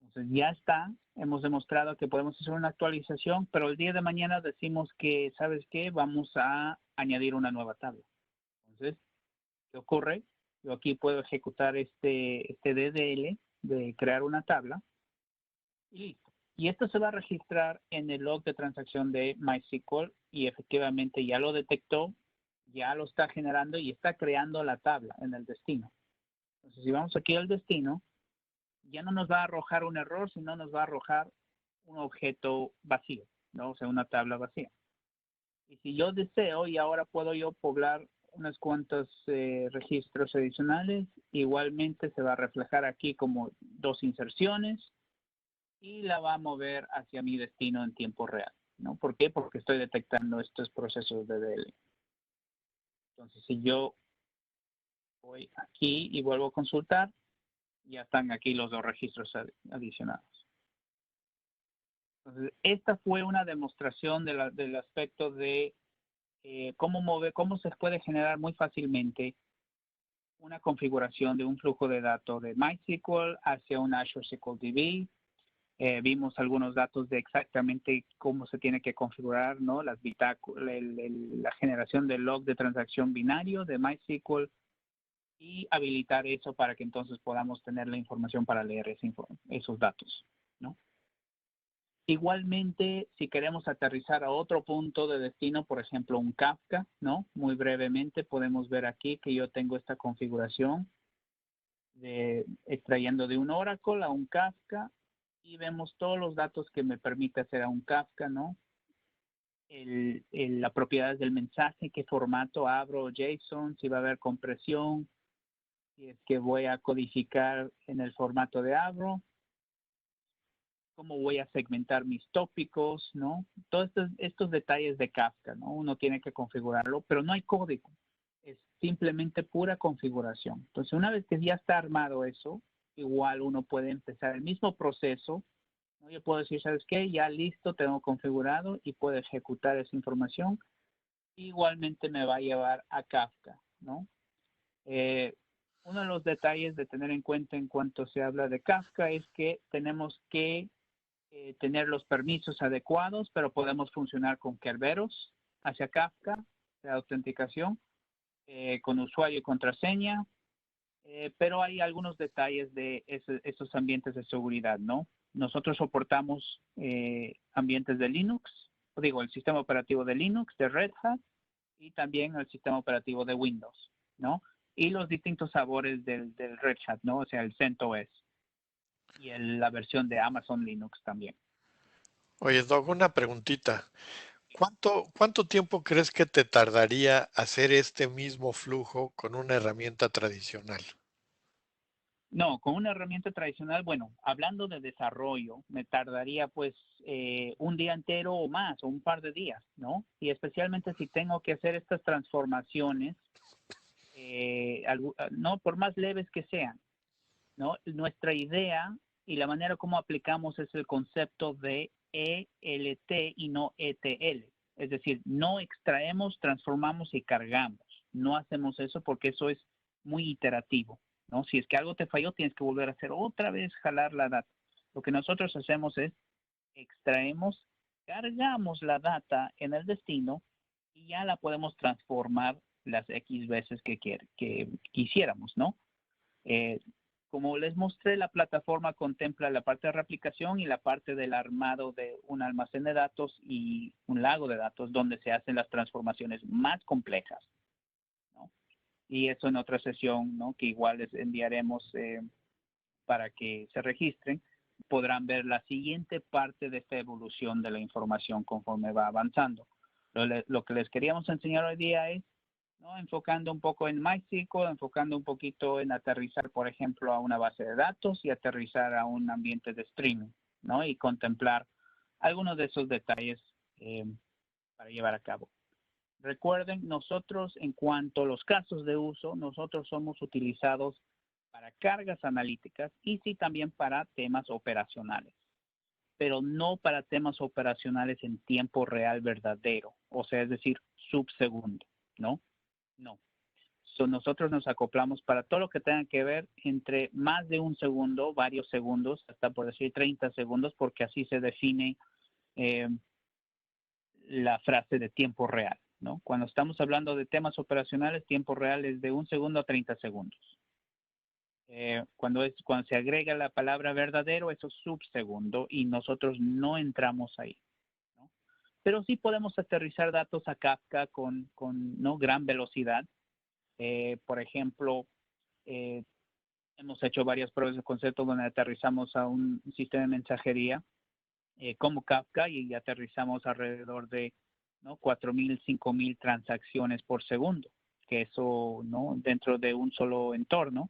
Entonces ya está, hemos demostrado que podemos hacer una actualización, pero el día de mañana decimos que, ¿sabes qué? Vamos a añadir una nueva tabla. Entonces, ¿qué ocurre? Yo aquí puedo ejecutar este DDL de crear una tabla y listo. Y esto se va a registrar en el log de transacción de MySQL y efectivamente ya lo detectó, ya lo está generando y está creando la tabla en el destino. Entonces, si vamos aquí al destino, ya no nos va a arrojar un error, sino nos va a arrojar un objeto vacío, ¿no? O sea, una tabla vacía. Y si yo deseo, y ahora puedo yo poblar unos cuantos registros adicionales, igualmente se va a reflejar aquí como dos inserciones y la va a mover hacia mi destino en tiempo real, ¿no? ¿Por qué? Porque estoy detectando estos procesos de DL. Entonces, si yo voy aquí y vuelvo a consultar, ya están aquí los dos registros adicionados. Entonces, esta fue una demostración del aspecto de cómo se puede generar muy fácilmente una configuración de un flujo de datos de MySQL hacia un Azure SQL DB. Vimos algunos datos de exactamente cómo se tiene que configurar, ¿no? La generación del log de transacción binario de MySQL y habilitar eso para que entonces podamos tener la información para leer esos datos, ¿no? Igualmente, si queremos aterrizar a otro punto de destino, por ejemplo, un Kafka, ¿no? Muy brevemente podemos ver aquí que yo tengo esta configuración extrayendo de un Oracle a un Kafka y vemos todos los datos que me permite hacer a un Kafka, ¿no? La propiedad del mensaje, qué formato abro, JSON, si va a haber compresión, si es que voy a codificar en el formato de abro, cómo voy a segmentar mis tópicos, ¿no? Todos estos detalles de Kafka, ¿no? Uno tiene que configurarlo, pero no hay código. Es simplemente pura configuración. Entonces, una vez que ya está armado eso, igual uno puede empezar el mismo proceso, ¿no? Yo puedo decir, ¿sabes qué? Ya listo, tengo configurado y puedo ejecutar esa información. Igualmente me va a llevar a Kafka, ¿no? Uno de los detalles de tener en cuenta en cuanto se habla de Kafka es que tenemos que tener los permisos adecuados, pero podemos funcionar con Kerberos hacia Kafka, de autenticación, con usuario y contraseña, pero hay algunos detalles de esos ambientes de seguridad, ¿no? Nosotros soportamos ambientes de Linux, digo, el sistema operativo de Linux, de Red Hat, y también el sistema operativo de Windows, ¿no? Y los distintos sabores del Red Hat, ¿no? O sea, el CentOS y la versión de Amazon Linux también. Oye, Doc, una preguntita. ¿Cuánto tiempo crees que te tardaría hacer este mismo flujo con una herramienta tradicional? No, con una herramienta tradicional, bueno, hablando de desarrollo, me tardaría pues un día entero o más, o un par de días, ¿no? Y especialmente si tengo que hacer estas transformaciones, no por más leves que sean, ¿no? Nuestra idea y la manera como aplicamos es el concepto de ELT y no ETL. Es decir, no extraemos, transformamos y cargamos. No hacemos eso porque eso es muy iterativo, ¿no? Si es que algo te falló, tienes que volver a hacer otra vez, jalar la data. Lo que nosotros hacemos es extraemos, cargamos la data en el destino y ya la podemos transformar las X veces que quisiéramos, ¿no? Eh, como les mostré, la plataforma contempla la parte de replicación y la parte del armado de un almacén de datos y un lago de datos donde se hacen las transformaciones más complejas, ¿no? Y eso en otra sesión, ¿no? Que igual les enviaremos para que se registren, podrán ver la siguiente parte de esta evolución de la información conforme va avanzando. Lo que les queríamos enseñar hoy día es, ¿no? Enfocando un poco en MySQL, enfocando un poquito en aterrizar, por ejemplo, a una base de datos y aterrizar a un ambiente de streaming, ¿no? Y contemplar algunos de esos detalles para llevar a cabo. Recuerden, nosotros en cuanto a los casos de uso, nosotros somos utilizados para cargas analíticas y sí también para temas operacionales, pero no para temas operacionales en tiempo real verdadero, o sea, es decir, subsegundo, ¿no? No. Nosotros nos acoplamos para todo lo que tenga que ver entre más de un segundo, varios segundos, hasta por decir 30 segundos, porque así se define eh, la frase de tiempo real, ¿no? Cuando estamos hablando de temas operacionales, tiempo real es de un segundo a 30 segundos. Cuando se agrega la palabra verdadero, eso es subsegundo y nosotros no entramos ahí, ¿no? Pero sí podemos aterrizar datos a Kafka con ¿no? gran velocidad. Por ejemplo, eh, hemos hecho varias pruebas de concepto donde aterrizamos a un sistema de mensajería como Kafka y aterrizamos alrededor de ¿no? 4.000, 5.000 transacciones por segundo, que eso ¿no? dentro de un solo entorno,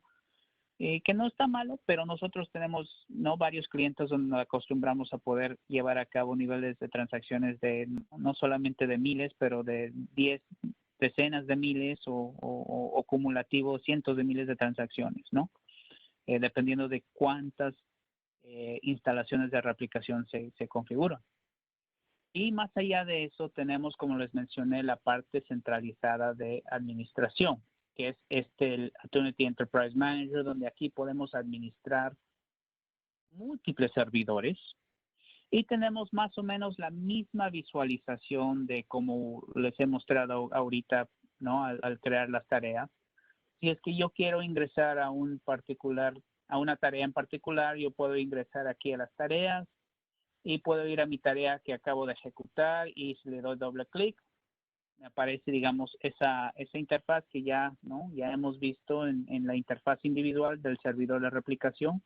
que no está malo, pero nosotros tenemos no varios clientes donde nos acostumbramos a poder llevar a cabo niveles de transacciones de no solamente de miles, pero de 10, decenas de miles o cumulativo cientos de miles de transacciones, ¿no? Dependiendo de cuántas instalaciones de replicación se configuran. Y más allá de eso, tenemos, como les mencioné, la parte centralizada de administración, que es el Attunity Enterprise Manager, donde aquí podemos administrar múltiples servidores y tenemos más o menos la misma visualización de como les he mostrado ahorita, ¿no? Al crear las tareas. Si es que yo quiero ingresar a a una tarea en particular, yo puedo ingresar aquí a las tareas y puedo ir a mi tarea que acabo de ejecutar y si le doy doble clic, me aparece, digamos, esa interfaz que ya, ¿no? ya hemos visto en la interfaz individual del servidor de replicación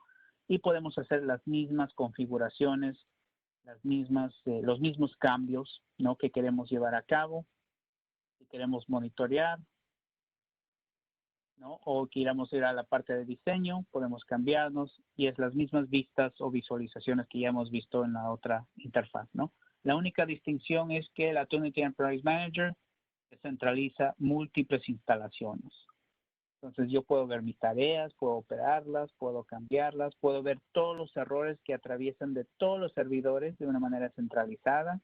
y podemos hacer las mismas configuraciones, los mismos cambios, ¿no? que queremos llevar a cabo, que queremos monitorear, ¿no? O queramos ir a la parte de diseño, podemos cambiarnos y es las mismas vistas o visualizaciones que ya hemos visto en la otra interfaz, ¿no? La única distinción es que la Attunity Enterprise Manager centraliza múltiples instalaciones. Entonces yo puedo ver mis tareas, puedo operarlas, puedo cambiarlas, puedo ver todos los errores que atraviesan de todos los servidores de una manera centralizada,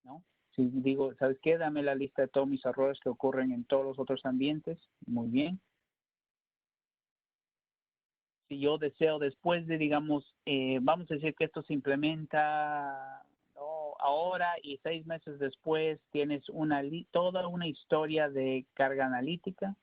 ¿no? Si digo, ¿sabes qué? Dame la lista de todos mis errores que ocurren en todos los otros ambientes. Muy bien. Si yo deseo después de, digamos, vamos a decir que esto se implementa ¿no? ahora y 6 meses después tienes toda una historia de carga analítica.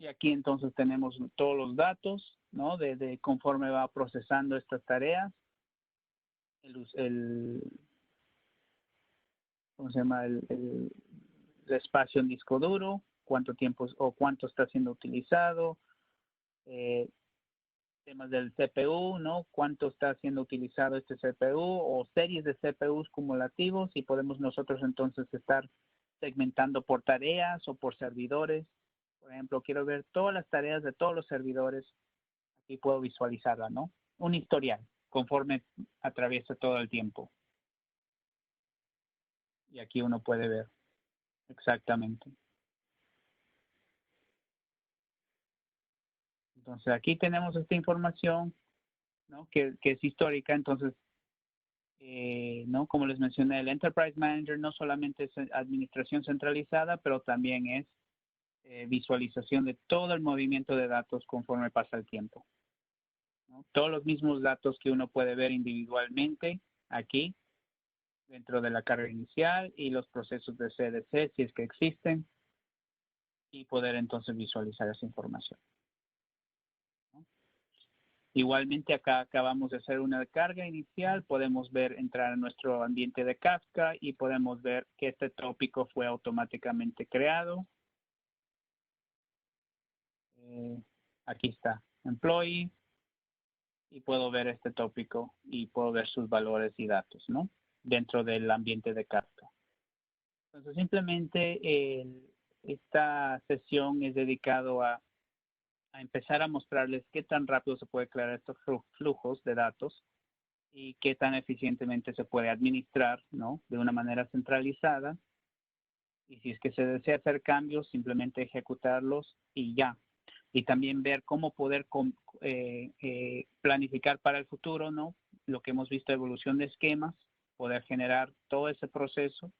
Y aquí entonces tenemos todos los datos, ¿no? De conforme va procesando estas tareas, el ¿cómo se llama? El espacio en disco duro, cuánto tiempo o cuánto está siendo utilizado, temas del CPU, ¿no? Cuánto está siendo utilizado este CPU o series de CPUs cumulativos y podemos nosotros entonces estar segmentando por tareas o por servidores. Por ejemplo, quiero ver todas las tareas de todos los servidores. Aquí puedo visualizarla, ¿no? Un historial conforme atraviesa todo el tiempo. Y aquí uno puede ver exactamente. Entonces aquí tenemos esta información, ¿no? que es histórica. Entonces, ¿no? Como les mencioné, el Enterprise Manager no solamente es administración centralizada, pero también es visualización de todo el movimiento de datos conforme pasa el tiempo, ¿no? Todos los mismos datos que uno puede ver individualmente aquí dentro de la carga inicial y los procesos de CDC si es que existen y poder entonces visualizar esa información, ¿no? Igualmente acá acabamos de hacer una carga inicial, podemos ver entrar a nuestro ambiente de Kafka y podemos ver que este tópico fue automáticamente creado. Aquí está, employee, y puedo ver este tópico y puedo ver sus valores y datos, ¿no? Dentro del ambiente de Kafka. Entonces simplemente esta sesión es dedicado a empezar a mostrarles qué tan rápido se puede crear estos flujos de datos y qué tan eficientemente se puede administrar, ¿no? De una manera centralizada. Y si es que se desea hacer cambios, simplemente ejecutarlos y ya. Y también ver cómo poder planificar para el futuro, ¿no? Lo que hemos visto, evolución de esquemas, poder generar todo ese proceso.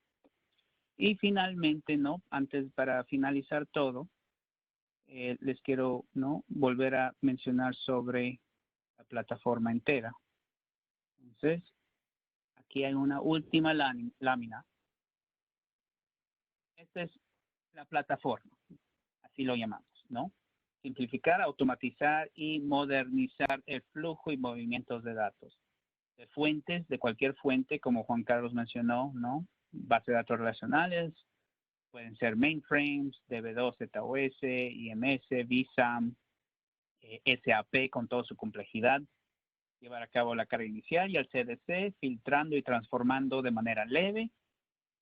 Y finalmente, ¿no? Antes, para finalizar todo, les quiero, ¿no? Volver a mencionar sobre la plataforma entera. Entonces, aquí hay una última lámina. Esta es la plataforma, así lo llamamos, ¿no? Simplificar, automatizar y modernizar el flujo y movimientos de datos. De fuentes, de cualquier fuente, como Juan Carlos mencionó, ¿no? Bases de datos relacionales, pueden ser mainframes, DB2, ZOS, IMS, VSAM, SAP con toda su complejidad, llevar a cabo la carga inicial y el CDC, filtrando y transformando de manera leve,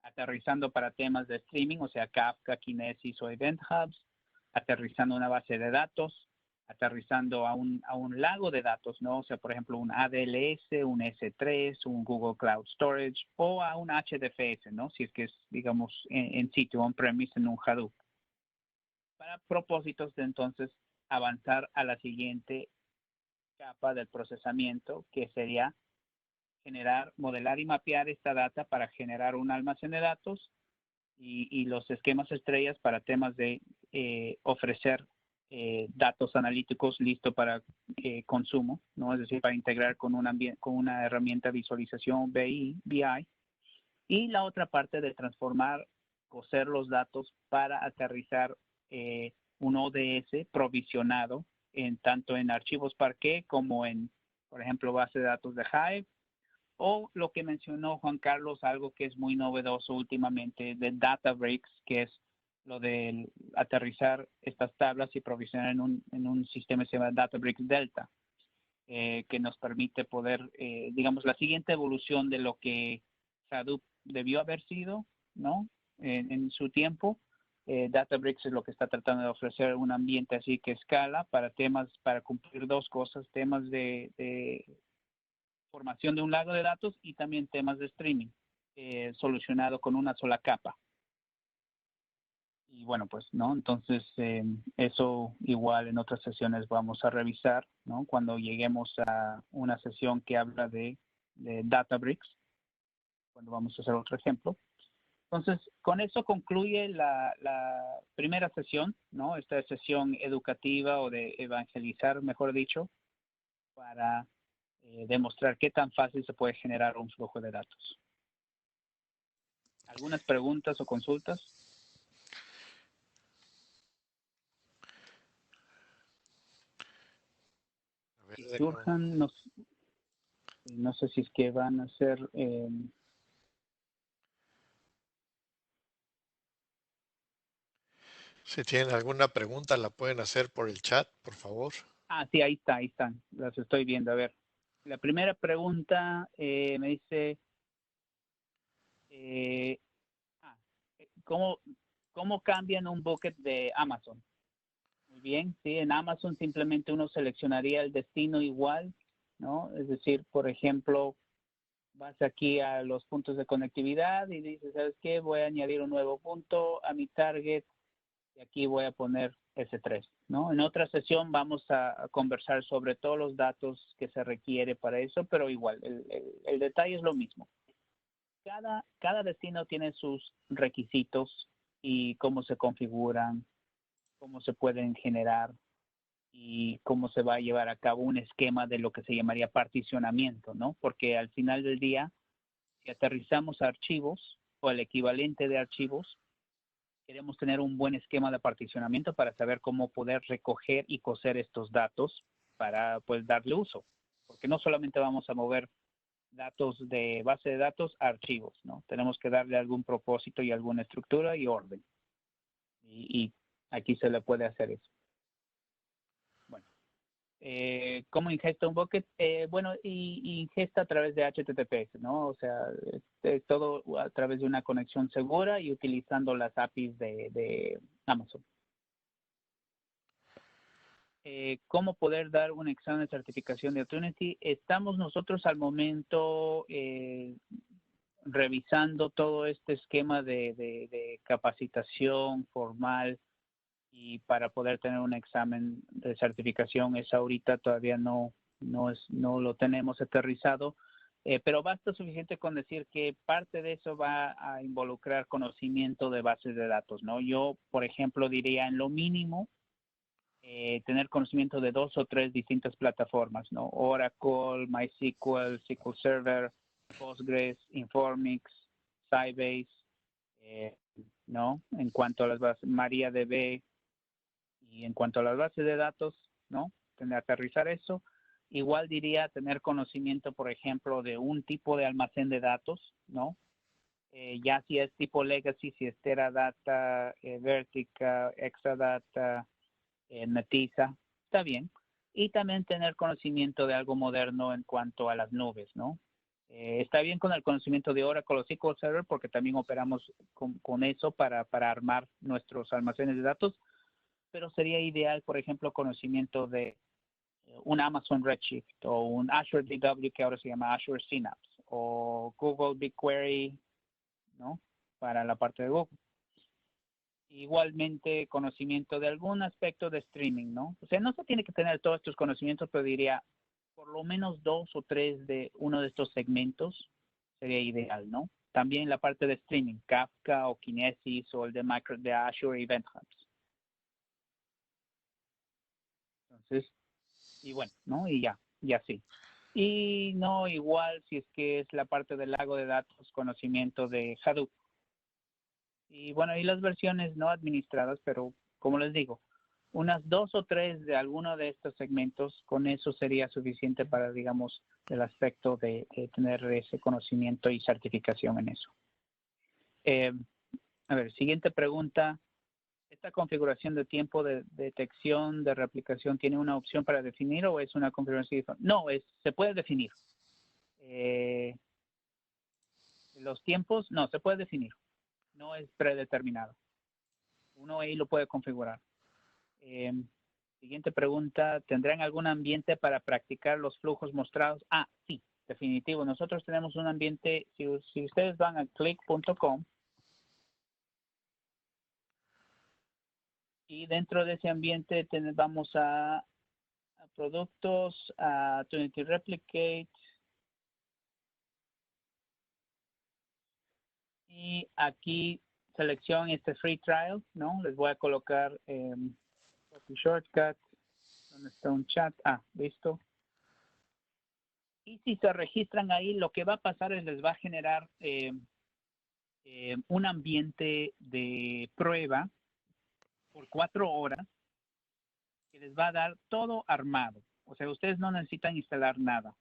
aterrizando para temas de streaming, o sea, Kafka, Kinesis o Event Hubs, aterrizando una base de datos, aterrizando a un lago de datos, ¿no? O sea, por ejemplo, un ADLS, un S3, un Google Cloud Storage o a un HDFS, ¿no? Si es que es, digamos, en sitio, on-premise, en un Hadoop. Para propósitos de entonces avanzar a la siguiente capa del procesamiento, que sería generar, modelar y mapear esta data para generar un almacén de datos y los esquemas estrellas para temas de ofrecer datos analíticos listos para consumo, ¿no? Es decir, para integrar con una herramienta de visualización BI. Y la otra parte de transformar, coser los datos para aterrizar un ODS provisionado tanto en archivos Parquet como en, por ejemplo, base de datos de Hive, o lo que mencionó Juan Carlos, algo que es muy novedoso últimamente de Databricks, que es lo de aterrizar estas tablas y provisionar en un sistema que se llama Databricks Delta, que nos permite poder, digamos, la siguiente evolución de lo que Hadoop debió haber sido, ¿no? En su tiempo. Databricks es lo que está tratando de ofrecer un ambiente así que escala para temas, para cumplir dos cosas, temas de formación de un lago de datos y también temas de streaming, solucionado con una sola capa. Y bueno, pues, ¿no? Entonces, eso igual en otras sesiones vamos a revisar, ¿no? Cuando lleguemos a una sesión que habla de Databricks, cuando vamos a hacer otro ejemplo. Entonces, con eso concluye la primera sesión, ¿no? Esta sesión educativa o de evangelizar, mejor dicho, para demostrar qué tan fácil se puede generar un flujo de datos. ¿Algunas preguntas o consultas? A ver, Si déjame. surjan, no sé si es que van a ser... Si tienen alguna pregunta, la pueden hacer por el chat, por favor. Sí, ahí están, las estoy viendo. A ver, la primera pregunta me dice, eh, ah, ¿cómo, ¿cómo cambian un bucket de Amazon? Muy bien, sí, en Amazon simplemente uno seleccionaría el destino igual, ¿no? Es decir, por ejemplo, vas aquí a los puntos de conectividad y dices, ¿sabes qué? Voy a añadir un nuevo punto a mi target y aquí voy a poner S3, ¿no? En otra sesión vamos a conversar sobre todos los datos que se requiere para eso, pero igual, el detalle es lo mismo. Cada destino tiene sus requisitos y cómo se configuran, cómo se pueden generar y cómo se va a llevar a cabo un esquema de lo que se llamaría particionamiento, ¿no? Porque al final del día, si aterrizamos archivos o el equivalente de archivos, queremos tener un buen esquema de particionamiento para saber cómo poder recoger y coser estos datos para pues darle uso. Porque no solamente vamos a mover datos de base de datos a archivos, ¿no? Tenemos que darle algún propósito y alguna estructura y orden. Y aquí se le puede hacer eso. Bueno, ¿cómo ingesta un bucket? Bueno, y ingesta a través de HTTPS, ¿no? O sea, todo a través de una conexión segura y utilizando las APIs de Amazon. ¿Cómo poder dar un examen de certificación de Opportunity? Estamos nosotros al momento revisando todo este esquema de capacitación formal y para poder tener un examen de certificación. Es ahorita todavía no lo tenemos aterrizado, pero basta suficiente con decir que parte de eso va a involucrar conocimiento de bases de datos, ¿no? Yo, por ejemplo, diría en lo mínimo tener conocimiento de 2 o 3 distintas plataformas, ¿no? Oracle, MySQL, SQL Server, Postgres, Informix, Sybase, ¿no? En cuanto a las bases, MariaDB y en cuanto a las bases de datos, ¿no? Tener aterrizar eso. Igual diría tener conocimiento, por ejemplo, de un tipo de almacén de datos, ¿no? Ya si es tipo legacy, si es Teradata, Vertica, Exadata, Netizza, está bien. Y también tener conocimiento de algo moderno en cuanto a las nubes, ¿no? Está bien con el conocimiento de Oracle o SQL Server porque también operamos con eso para armar nuestros almacenes de datos, pero sería ideal, por ejemplo, conocimiento de un Amazon Redshift o un Azure BW que ahora se llama Azure Synapse o Google BigQuery, ¿no? Para la parte de Google. Igualmente conocimiento de algún aspecto de streaming, ¿no? O sea, no se tiene que tener todos estos conocimientos, pero diría por lo menos 2 o 3 de uno de estos segmentos sería ideal, ¿no? También la parte de streaming, Kafka o Kinesis o el de Azure Event Hubs. Entonces, y bueno, ¿no? Y ya sí. Y no igual si es que es la parte del lago de datos, conocimiento de Hadoop. Y bueno, y las versiones no administradas, pero como les digo, unas 2 o 3 de alguno de estos segmentos, con eso sería suficiente para, digamos, el aspecto de tener ese conocimiento y certificación en eso. A ver, siguiente pregunta. ¿Esta configuración de tiempo de detección de replicación tiene una opción para definir o es una configuración? No, se puede definir. Los tiempos, no, se puede definir. No es predeterminado. Uno ahí lo puede configurar. Siguiente pregunta, ¿tendrán algún ambiente para practicar los flujos mostrados? Sí, definitivo. Nosotros tenemos un ambiente, si ustedes van a click.com y dentro de ese ambiente vamos a productos, a Trinity Replicate y aquí selección este free trial, ¿no? Les voy a colocar copy shortcut, donde está un chat, listo. Y si se registran ahí, lo que va a pasar es les va a generar un ambiente de prueba por 4 horas que les va a dar todo armado. O sea, ustedes no necesitan instalar nada.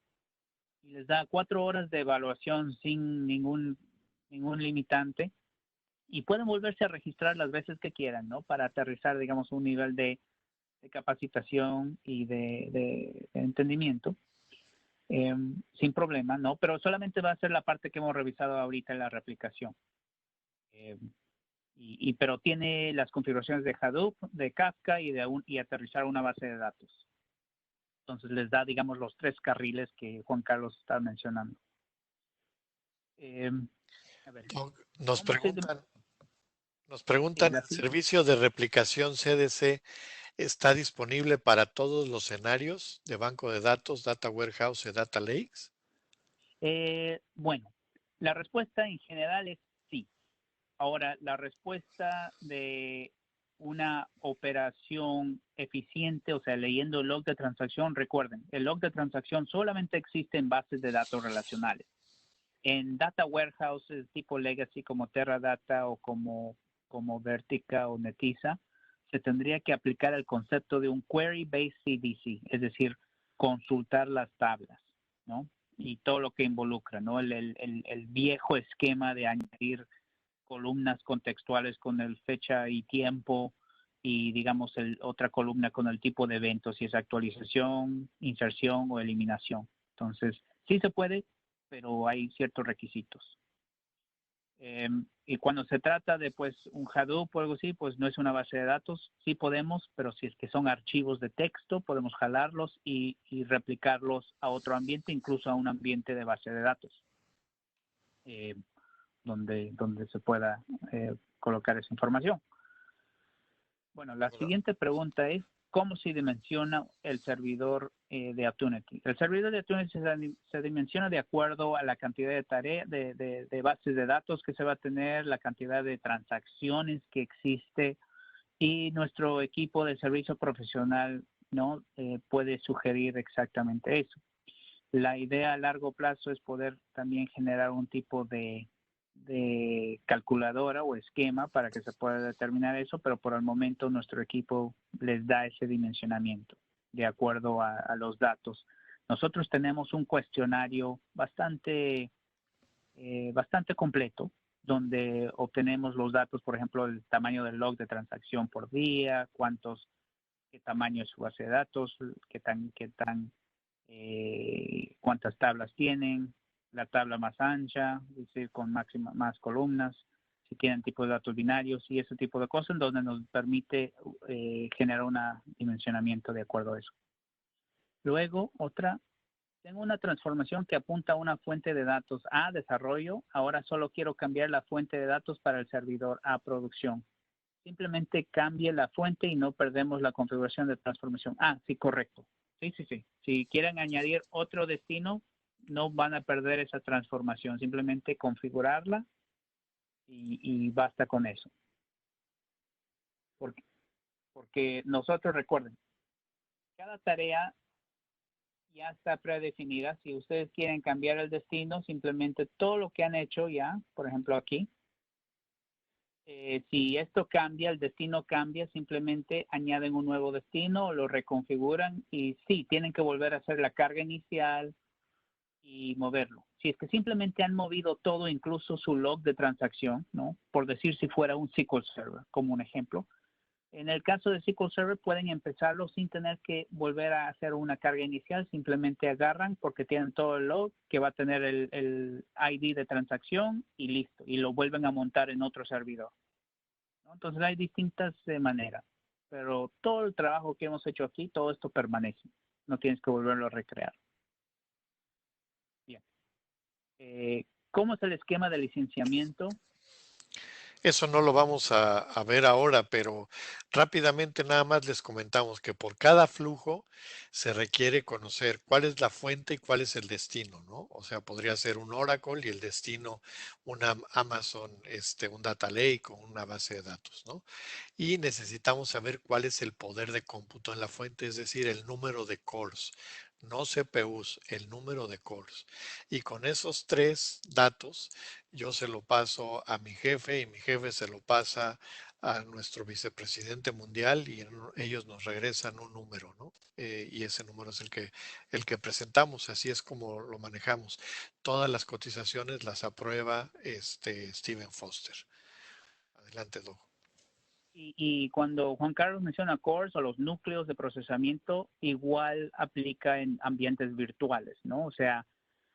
Y les da 4 horas de evaluación sin ningún limitante. Y pueden volverse a registrar las veces que quieran, ¿no? Para aterrizar, digamos, un nivel de capacitación y de entendimiento, sin problema, ¿no? Pero solamente va a ser la parte que hemos revisado ahorita en la replicación. Eh, pero tiene las configuraciones de Hadoop, de Kafka y aterrizar una base de datos. Entonces les da, digamos, los 3 carriles que Juan Carlos está mencionando. A ver, Nos preguntan, sí, ¿el servicio de replicación CDC está disponible para todos los escenarios de banco de datos, data warehouse y data lakes? Bueno, la respuesta en general es sí. Ahora, la respuesta de una operación eficiente, o sea, leyendo el log de transacción, recuerden, el log de transacción solamente existe en bases de datos relacionales. En data warehouses tipo legacy como Teradata o como Vertica o Netezza, se tendría que aplicar el concepto de un query-based CDC, es decir, consultar las tablas, ¿no? Y todo lo que involucra, ¿no? El viejo esquema de añadir columnas contextuales con el fecha y tiempo y digamos otra columna con el tipo de evento, si es actualización, inserción o eliminación. Entonces, sí se puede, pero hay ciertos requisitos. Y cuando se trata de pues un Hadoop o algo así, pues no es una base de datos, sí podemos, pero si es que son archivos de texto, podemos jalarlos y replicarlos a otro ambiente, incluso a un ambiente de base de datos. Donde se pueda colocar esa información. Bueno, la siguiente pregunta es, ¿cómo se dimensiona el servidor de Attunity? El servidor de Attunity se dimensiona de acuerdo a la cantidad de tareas, de bases de datos que se va a tener, la cantidad de transacciones que existe y nuestro equipo de servicio profesional no puede sugerir exactamente eso. La idea a largo plazo es poder también generar un tipo de calculadora o esquema para que se pueda determinar eso, pero por el momento nuestro equipo les da ese dimensionamiento de acuerdo a los datos. Nosotros tenemos un cuestionario bastante completo donde obtenemos los datos, por ejemplo, el tamaño del log de transacción por día, qué tamaño es su base de datos, cuántas tablas tienen, la tabla más ancha, es decir, con más columnas, si tienen tipos de datos binarios y ese tipo de cosas, donde nos permite generar un dimensionamiento de acuerdo a eso. Luego, tengo una transformación que apunta a una fuente de datos a desarrollo. Ahora solo quiero cambiar la fuente de datos para el servidor a producción. Simplemente cambie la fuente y no perdemos la configuración de transformación. Sí, correcto. Sí. Si quieren añadir otro destino, no van a perder esa transformación. Simplemente configurarla y basta con eso. Porque nosotros, recuerden, cada tarea ya está predefinida. Si ustedes quieren cambiar el destino, simplemente todo lo que han hecho ya, por ejemplo aquí, si esto cambia, el destino cambia, simplemente añaden un nuevo destino, lo reconfiguran y sí, tienen que volver a hacer la carga inicial y moverlo. Si es que simplemente han movido todo, incluso su log de transacción, ¿no? Por decir si fuera un SQL Server, como un ejemplo. En el caso de SQL Server pueden empezarlo sin tener que volver a hacer una carga inicial, simplemente agarran porque tienen todo el log que va a tener el ID de transacción y listo, y lo vuelven a montar en otro servidor, ¿no? Entonces hay distintas maneras, pero todo el trabajo que hemos hecho aquí, todo esto permanece, no tienes que volverlo a recrear. Bien. ¿Cómo es el esquema de licenciamiento? Eso no lo vamos a ver ahora, pero rápidamente nada más les comentamos que por cada flujo se requiere conocer cuál es la fuente y cuál es el destino, ¿no? O sea, podría ser un Oracle y el destino una Amazon, un Data Lake o una base de datos, ¿no? Y necesitamos saber cuál es el poder de cómputo en la fuente, es decir, el número de cores, no CPUs, el número de cores. Y con esos 3 datos, yo se lo paso a mi jefe y mi jefe se lo pasa a nuestro vicepresidente mundial y ellos nos regresan un número, ¿no? Y ese número es el que presentamos, así es como lo manejamos. Todas las cotizaciones las aprueba Steven Foster. Adelante, Doug. Y cuando Juan Carlos menciona cores o los núcleos de procesamiento, igual aplica en ambientes virtuales, ¿no? O sea,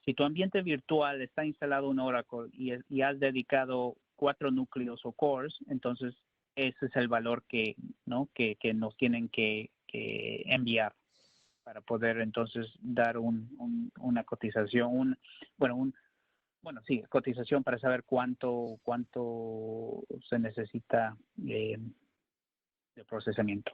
si tu ambiente virtual está instalado en Oracle y has dedicado 4 núcleos o cores, entonces ese es el valor que, ¿no? que nos tienen que enviar para poder entonces dar una cotización, sí, cotización para saber cuánto se necesita de procesamiento.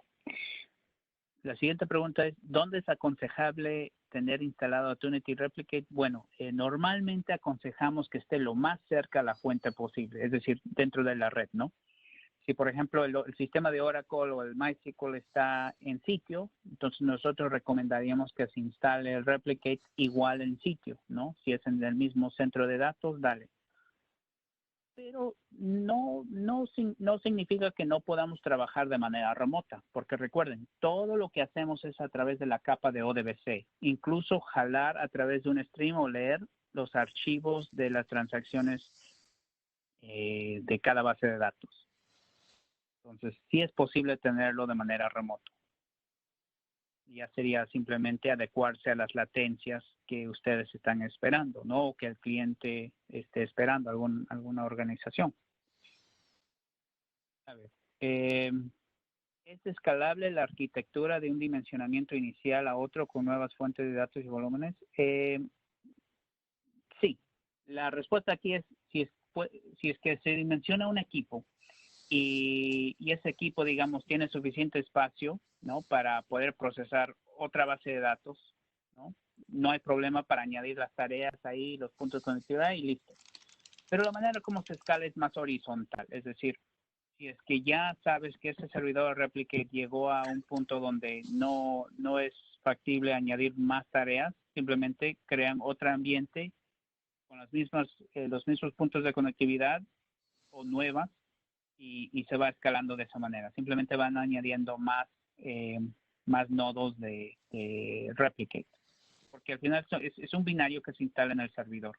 La siguiente pregunta es, ¿dónde es aconsejable tener instalado Opportunity Replicate? Bueno, normalmente aconsejamos que esté lo más cerca a la fuente posible, es decir, dentro de la red, ¿no? Si, por ejemplo, el sistema de Oracle o el MySQL está en sitio, entonces nosotros recomendaríamos que se instale el Replicate igual en sitio, ¿no? Si es en el mismo centro de datos, dale. Pero no significa que no podamos trabajar de manera remota, porque recuerden, todo lo que hacemos es a través de la capa de ODBC, incluso jalar a través de un stream o leer los archivos de las transacciones de cada base de datos. Entonces, sí es posible tenerlo de manera remota. Ya sería simplemente adecuarse a las latencias que ustedes están esperando, ¿no? O que el cliente esté esperando, alguna organización. A ver, ¿es escalable la arquitectura de un dimensionamiento inicial a otro con nuevas fuentes de datos y volúmenes? Sí. La respuesta aquí es si es que se dimensiona un equipo y ese equipo, digamos, tiene suficiente espacio, ¿no? Para poder procesar otra base de datos, ¿no? No hay problema para añadir las tareas ahí, los puntos de conectividad y listo. Pero la manera como se escala es más horizontal, es decir, si es que ya sabes que ese servidor Replicate llegó a un punto donde no es factible añadir más tareas, simplemente crean otro ambiente con los mismos puntos de conectividad o nuevas y se va escalando de esa manera. Simplemente van añadiendo más nodos de Replicate, porque al final es un binario que se instala en el servidor.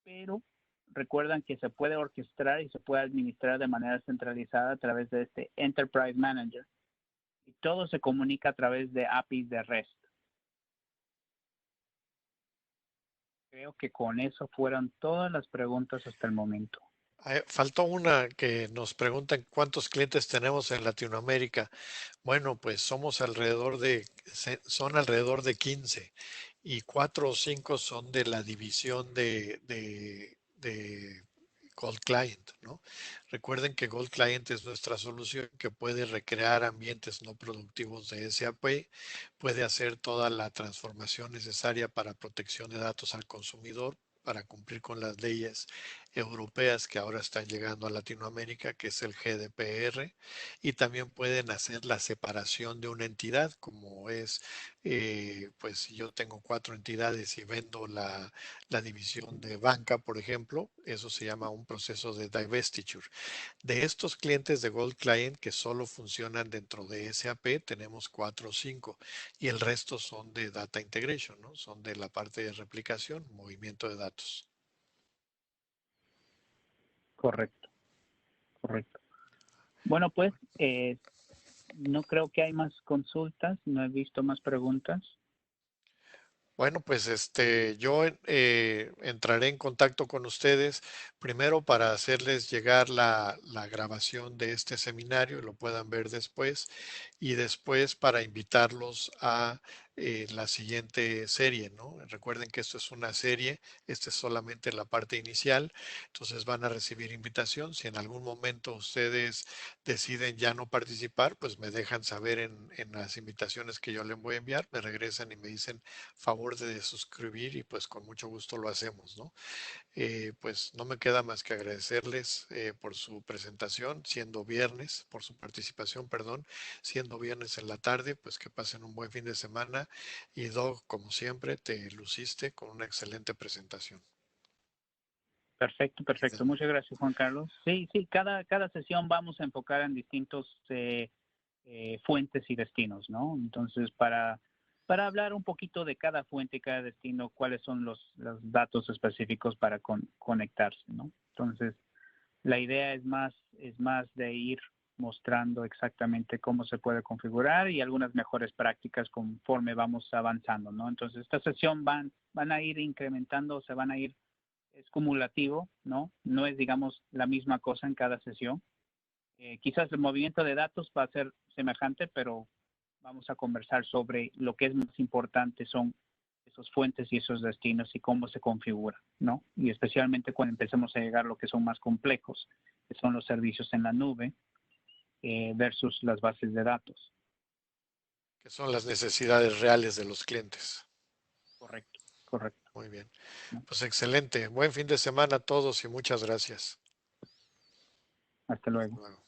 Pero recuerdan que se puede orquestar y se puede administrar de manera centralizada a través de este Enterprise Manager. Y todo se comunica a través de APIs de REST. Creo que con eso fueron todas las preguntas hasta el momento. Faltó una que nos preguntan cuántos clientes tenemos en Latinoamérica. Bueno, pues son alrededor de 15 y 4 o 5 son de la división de Gold Client, ¿no? Recuerden que Gold Client es nuestra solución que puede recrear ambientes no productivos de SAP, puede hacer toda la transformación necesaria para protección de datos al consumidor, para cumplir con las leyes europeas que ahora están llegando a Latinoamérica, que es el GDPR, y también pueden hacer la separación de una entidad, como es, pues si yo tengo 4 entidades y vendo la división de banca, por ejemplo, eso se llama un proceso de divestiture. De estos clientes de Gold Client que solo funcionan dentro de SAP, tenemos 4 o 5 y el resto son de Data Integration, ¿no? Son de la parte de replicación, movimiento de datos. Correcto, correcto. Bueno, pues no creo que hay más consultas, no he visto más preguntas. Bueno, pues yo entraré en contacto con ustedes primero para hacerles llegar la grabación de este seminario y lo puedan ver después y después para invitarlos a la siguiente serie, ¿no? Recuerden que esto es una serie, esta es solamente la parte inicial, entonces van a recibir invitación. Si en algún momento ustedes deciden ya no participar, pues me dejan saber en las invitaciones que yo les voy a enviar, me regresan y me dicen favor de suscribir y pues con mucho gusto lo hacemos, ¿no? Pues no me queda más que agradecerles por su presentación, siendo viernes, por su participación, perdón, siendo viernes en la tarde, pues que pasen un buen fin de semana y Doc, como siempre, te luciste con una excelente presentación. Perfecto, perfecto. Muchas gracias, Juan Carlos. Sí, cada sesión vamos a enfocar en distintos fuentes y destinos, ¿no? Entonces, para hablar un poquito de cada fuente y cada destino, cuáles son los datos específicos para conectarse, ¿no? Entonces, la idea es más de ir mostrando exactamente cómo se puede configurar y algunas mejores prácticas conforme vamos avanzando, ¿no? Entonces, esta sesión van a ir incrementando, se van a ir, es cumulativo, ¿no? No es, digamos, la misma cosa en cada sesión. Quizás el movimiento de datos va a ser semejante, pero vamos a conversar sobre lo que es más importante, son esos fuentes y esos destinos y cómo se configura, ¿no? Y especialmente cuando empecemos a llegar a lo que son más complejos, que son los servicios en la nube, versus las bases de datos. Que son las necesidades reales de los clientes. Correcto, correcto. Muy bien. ¿No? Pues excelente. Buen fin de semana a todos y muchas gracias. Hasta luego. Hasta luego.